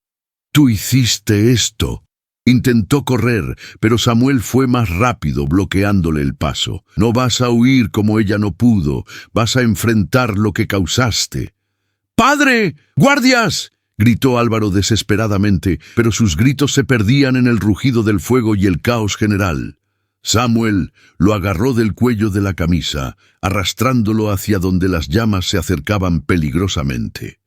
hiciste esto». Intentó correr, pero Samuel fue más rápido, bloqueándole el paso. «No vas a huir como ella no pudo, vas a enfrentar lo que causaste». «¡Padre! ¡Guardias!», gritó Álvaro desesperadamente, pero sus gritos se perdían en el rugido del fuego y el caos general. Samuel lo agarró del cuello de la camisa, arrastrándolo hacia donde las llamas se acercaban peligrosamente.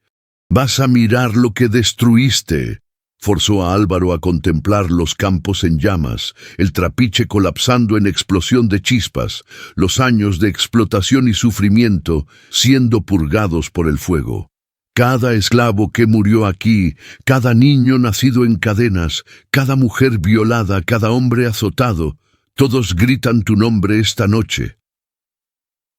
«Vas a mirar lo que destruiste». Forzó a Álvaro a contemplar los campos en llamas, el trapiche colapsando en explosión de chispas, los años de explotación y sufrimiento siendo purgados por el fuego. Cada esclavo que murió aquí, cada niño nacido en cadenas, cada mujer violada, cada hombre azotado, todos gritan tu nombre esta noche.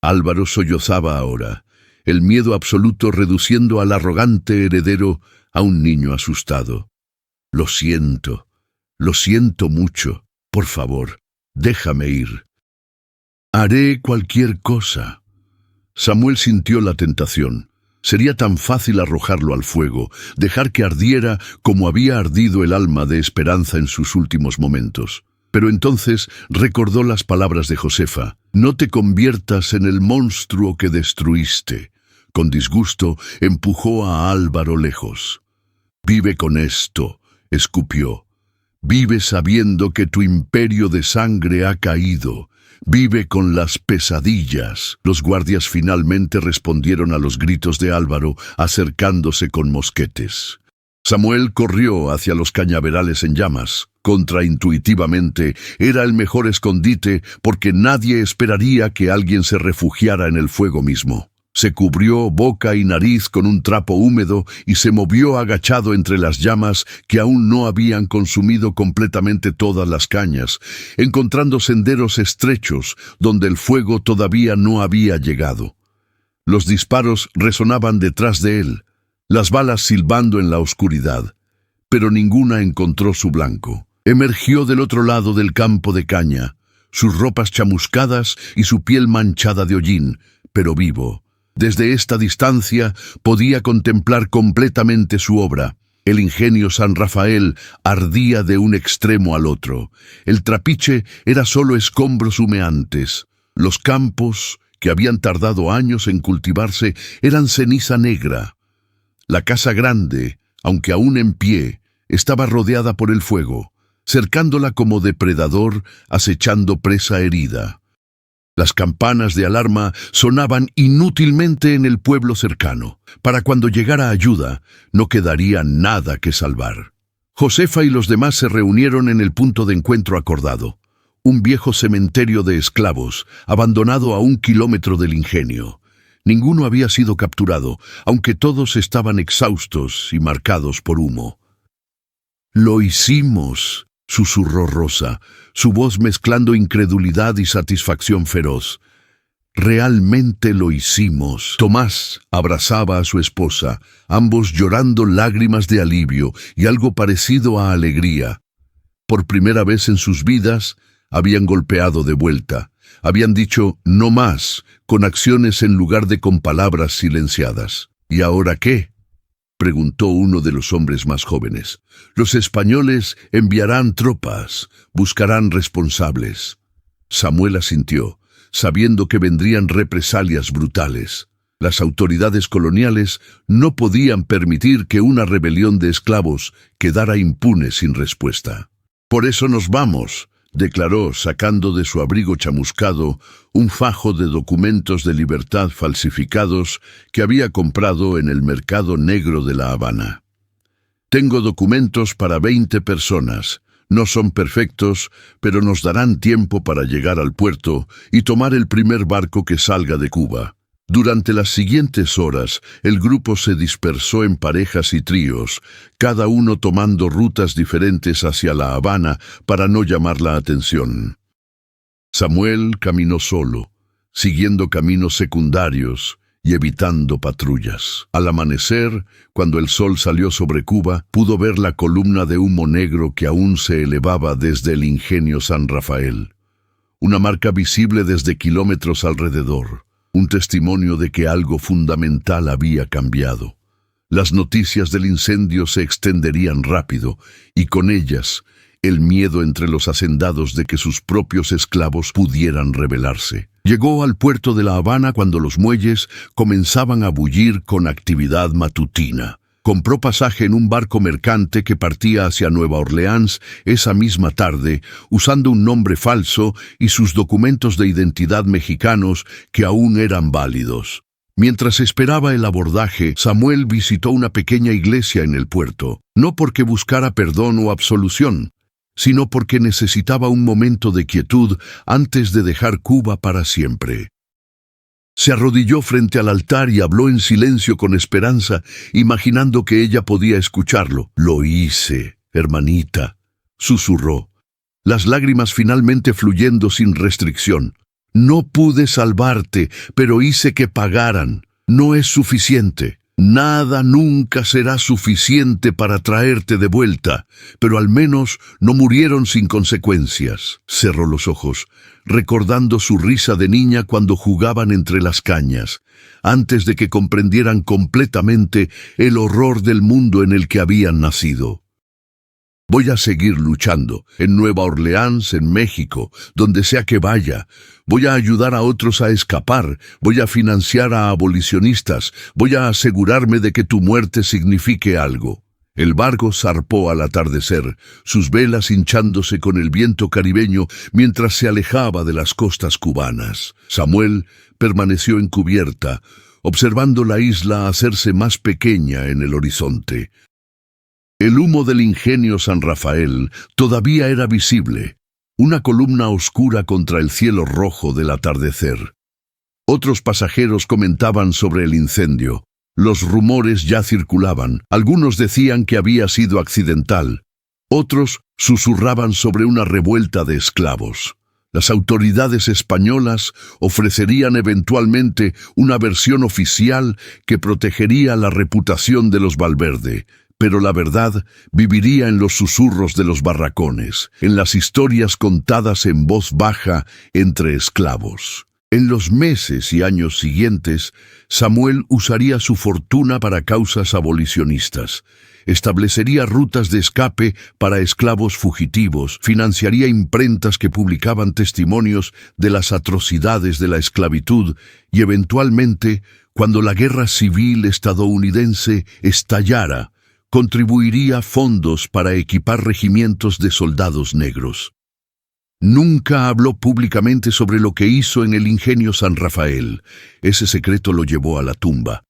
Álvaro sollozaba ahora, el miedo absoluto reduciendo al arrogante heredero a un niño asustado. Lo siento mucho. Por favor, déjame ir. Haré cualquier cosa». Samuel sintió la tentación. Sería tan fácil arrojarlo al fuego, dejar que ardiera como había ardido el alma de Esperanza en sus últimos momentos. Pero entonces recordó las palabras de Josefa: «No te conviertas en el monstruo que destruiste». Con disgusto empujó a Álvaro lejos. «Vive con esto», escupió. «Vive sabiendo que tu imperio de sangre ha caído. Vive con las pesadillas». Los guardias finalmente respondieron a los gritos de Álvaro, acercándose con mosquetes. Samuel corrió hacia los cañaverales en llamas. Contraintuitivamente, era el mejor escondite porque nadie esperaría que alguien se refugiara en el fuego mismo. Se cubrió boca y nariz con un trapo húmedo y se movió agachado entre las llamas que aún no habían consumido completamente todas las cañas, encontrando senderos estrechos donde el fuego todavía no había llegado. Los disparos resonaban detrás de él, las balas silbando en la oscuridad, pero ninguna encontró su blanco. Emergió del otro lado del campo de caña, sus ropas chamuscadas y su piel manchada de hollín, pero vivo. Desde esta distancia podía contemplar completamente su obra. El ingenio San Rafael ardía de un extremo al otro. El trapiche era solo escombros humeantes. Los campos, que habían tardado años en cultivarse, eran ceniza negra. La casa grande, aunque aún en pie, estaba rodeada por el fuego, cercándola como depredador acechando presa herida. Las campanas de alarma sonaban inútilmente en el pueblo cercano. Para cuando llegara ayuda, no quedaría nada que salvar. Josefa y los demás se reunieron en el punto de encuentro acordado, un viejo cementerio de esclavos, abandonado a 1 kilómetro del ingenio. Ninguno había sido capturado, aunque todos estaban exhaustos y marcados por humo. «Lo hicimos», susurró Rosa, su voz mezclando incredulidad y satisfacción feroz. «Realmente lo hicimos». Tomás abrazaba a su esposa, ambos llorando lágrimas de alivio y algo parecido a alegría. Por primera vez en sus vidas, habían golpeado de vuelta. Habían dicho «no más», con acciones en lugar de con palabras silenciadas. «¿Y ahora qué?», preguntó uno de los hombres más jóvenes. «Los españoles enviarán tropas, buscarán responsables». Samuel asintió, sabiendo que vendrían represalias brutales. Las autoridades coloniales no podían permitir que una rebelión de esclavos quedara impune sin respuesta. «Por eso nos vamos», declaró, sacando de su abrigo chamuscado un fajo de documentos de libertad falsificados que había comprado en el mercado negro de La Habana. «Tengo documentos para 20 personas. No son perfectos, pero nos darán tiempo para llegar al puerto y tomar el primer barco que salga de Cuba». Durante las siguientes horas, el grupo se dispersó en parejas y tríos, cada uno tomando rutas diferentes hacia La Habana para no llamar la atención. Samuel caminó solo, siguiendo caminos secundarios y evitando patrullas. Al amanecer, cuando el sol salió sobre Cuba, pudo ver la columna de humo negro que aún se elevaba desde el ingenio San Rafael. Una marca visible desde kilómetros alrededor, un testimonio de que algo fundamental había cambiado. Las noticias del incendio se extenderían rápido, y con ellas, el miedo entre los hacendados de que sus propios esclavos pudieran rebelarse. Llegó al puerto de La Habana cuando los muelles comenzaban a bullir con actividad matutina. Compró pasaje en un barco mercante que partía hacia Nueva Orleans esa misma tarde, usando un nombre falso y sus documentos de identidad mexicanos que aún eran válidos. Mientras esperaba el abordaje, Samuel visitó una pequeña iglesia en el puerto, no porque buscara perdón o absolución, sino porque necesitaba un momento de quietud antes de dejar Cuba para siempre. Se arrodilló frente al altar y habló en silencio con Esperanza, imaginando que ella podía escucharlo. «Lo hice, hermanita», susurró, las lágrimas finalmente fluyendo sin restricción. «No pude salvarte, pero hice que pagaran. No es suficiente. Nada nunca será suficiente para traerte de vuelta, pero al menos no murieron sin consecuencias». Cerró los ojos, recordando su risa de niña cuando jugaban entre las cañas, antes de que comprendieran completamente el horror del mundo en el que habían nacido. «Voy a seguir luchando, en Nueva Orleans, en México, donde sea que vaya. Voy a ayudar a otros a escapar, voy a financiar a abolicionistas, voy a asegurarme de que tu muerte signifique algo». El barco zarpó al atardecer, sus velas hinchándose con el viento caribeño mientras se alejaba de las costas cubanas. Samuel permaneció en cubierta, observando la isla hacerse más pequeña en el horizonte. El humo del ingenio San Rafael todavía era visible, una columna oscura contra el cielo rojo del atardecer. Otros pasajeros comentaban sobre el incendio. Los rumores ya circulaban. Algunos decían que había sido accidental. Otros susurraban sobre una revuelta de esclavos. Las autoridades españolas ofrecerían eventualmente una versión oficial que protegería la reputación de los Valverde, pero la verdad viviría en los susurros de los barracones, en las historias contadas en voz baja entre esclavos. En los meses y años siguientes, Samuel usaría su fortuna para causas abolicionistas, establecería rutas de escape para esclavos fugitivos, financiaría imprentas que publicaban testimonios de las atrocidades de la esclavitud y eventualmente, cuando la guerra civil estadounidense estallara, contribuiría fondos para equipar regimientos de soldados negros. Nunca habló públicamente sobre lo que hizo en el ingenio San Rafael. Ese secreto lo llevó a la tumba.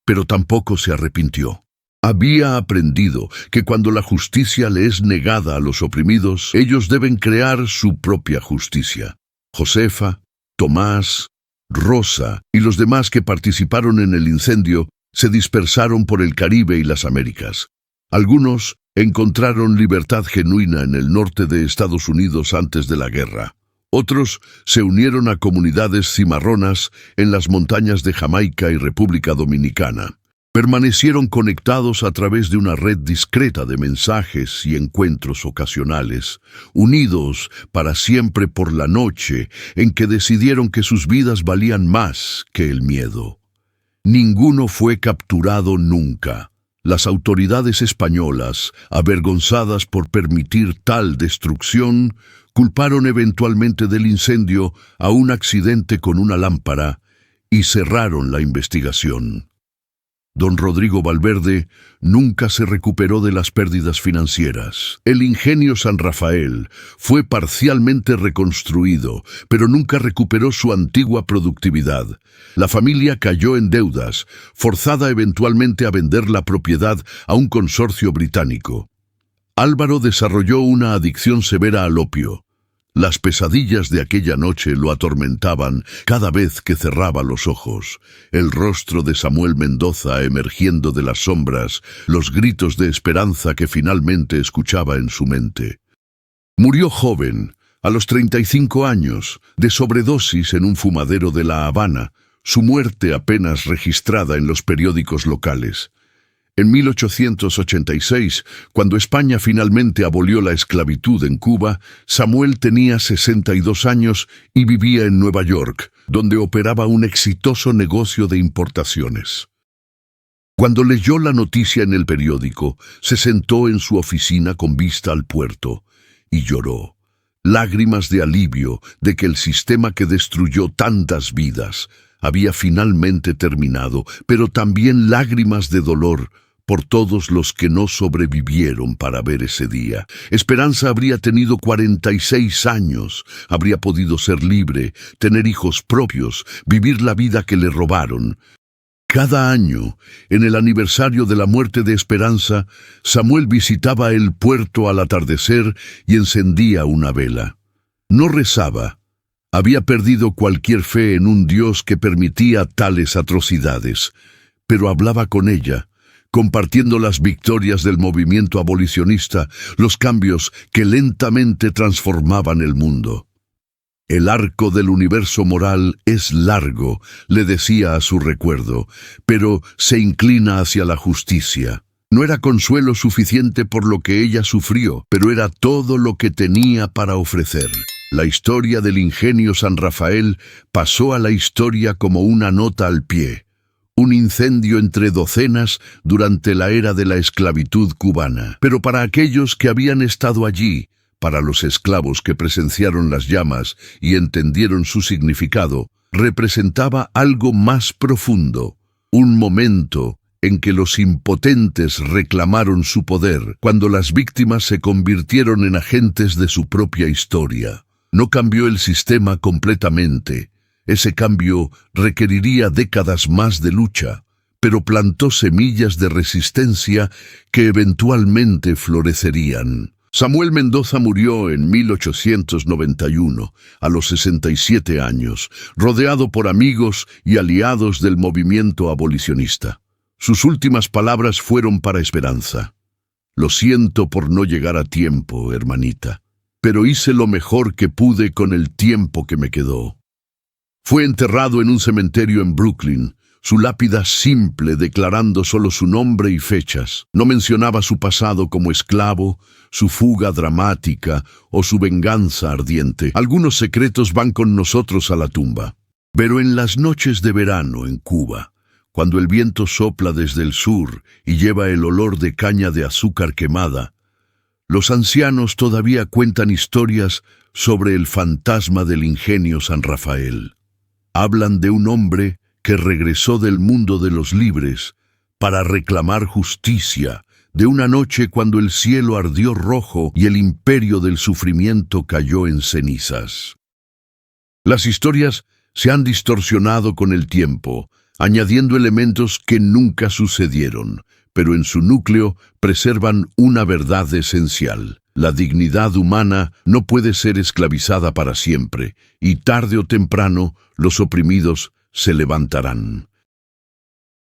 Pero tampoco se arrepintió. Había aprendido que cuando la justicia le es negada a los oprimidos, ellos deben crear su propia justicia. Josefa, Tomás, Rosa y los demás que participaron en el incendio se dispersaron por el Caribe y las Américas. Algunos encontraron libertad genuina en el norte de Estados Unidos antes de la guerra. Otros se unieron a comunidades cimarronas en las montañas de Jamaica y República Dominicana. Permanecieron conectados a través de una red discreta de mensajes y encuentros ocasionales, unidos para siempre por la noche en que decidieron que sus vidas valían más que el miedo. Ninguno fue capturado nunca. Las autoridades españolas, avergonzadas por permitir tal destrucción, culparon eventualmente del incendio a un accidente con una lámpara y cerraron la investigación. Don Rodrigo Valverde nunca se recuperó de las pérdidas financieras. El ingenio San Rafael fue parcialmente reconstruido, pero nunca recuperó su antigua productividad. La familia cayó en deudas, forzada eventualmente a vender la propiedad a un consorcio británico. Álvaro desarrolló una adicción severa al opio. Las pesadillas de aquella noche lo atormentaban cada vez que cerraba los ojos. El rostro de Samuel Mendoza emergiendo de las sombras, los gritos de esperanza que finalmente escuchaba en su mente. Murió joven, A los 35 años, de sobredosis en un fumadero de La Habana, su muerte apenas registrada en los periódicos locales. En 1886, cuando España finalmente abolió la esclavitud en Cuba, Samuel tenía 62 años y vivía en Nueva York, donde operaba un exitoso negocio de importaciones. Cuando leyó la noticia en el periódico, se sentó en su oficina con vista al puerto y lloró. Lágrimas de alivio de que el sistema que destruyó tantas vidas había finalmente terminado, pero también lágrimas de dolor por todos los que no sobrevivieron para ver ese día. Esperanza habría tenido 46 años, habría podido ser libre, tener hijos propios, vivir la vida que le robaron. Cada año, en el aniversario de la muerte de Esperanza, Samuel visitaba el puerto al atardecer y encendía una vela. No rezaba. Había perdido cualquier fe en un Dios que permitía tales atrocidades, pero hablaba con ella, compartiendo las victorias del movimiento abolicionista, los cambios que lentamente transformaban el mundo. El arco del universo moral es largo, le decía a su recuerdo, pero se inclina hacia la justicia. No era consuelo suficiente por lo que ella sufrió, pero era todo lo que tenía para ofrecer. La historia del ingenio San Rafael pasó a la historia como una nota al pie. Un incendio entre docenas durante la era de la esclavitud cubana. Pero para aquellos que habían estado allí, para los esclavos que presenciaron las llamas y entendieron su significado, representaba algo más profundo, un momento en que los impotentes reclamaron su poder, cuando las víctimas se convirtieron en agentes de su propia historia. No cambió el sistema completamente. Ese cambio requeriría décadas más de lucha, pero plantó semillas de resistencia que eventualmente florecerían. Samuel Mendoza murió en 1891, a los 67 años, rodeado por amigos y aliados del movimiento abolicionista. Sus últimas palabras fueron para Esperanza. Lo siento por no llegar a tiempo, hermanita, pero hice lo mejor que pude con el tiempo que me quedó. Fue enterrado en un cementerio en Brooklyn, su lápida simple declarando solo su nombre y fechas. No mencionaba su pasado como esclavo, su fuga dramática o su venganza ardiente. Algunos secretos van con nosotros a la tumba. Pero en las noches de verano en Cuba, cuando el viento sopla desde el sur y lleva el olor de caña de azúcar quemada, los ancianos todavía cuentan historias sobre el fantasma del ingenio San Rafael. Hablan de un hombre que regresó del mundo de los libres para reclamar justicia, de una noche cuando el cielo ardió rojo y el imperio del sufrimiento cayó en cenizas. Las historias se han distorsionado con el tiempo, añadiendo elementos que nunca sucedieron, pero en su núcleo preservan una verdad esencial. La dignidad humana no puede ser esclavizada para siempre, y tarde o temprano los oprimidos se levantarán.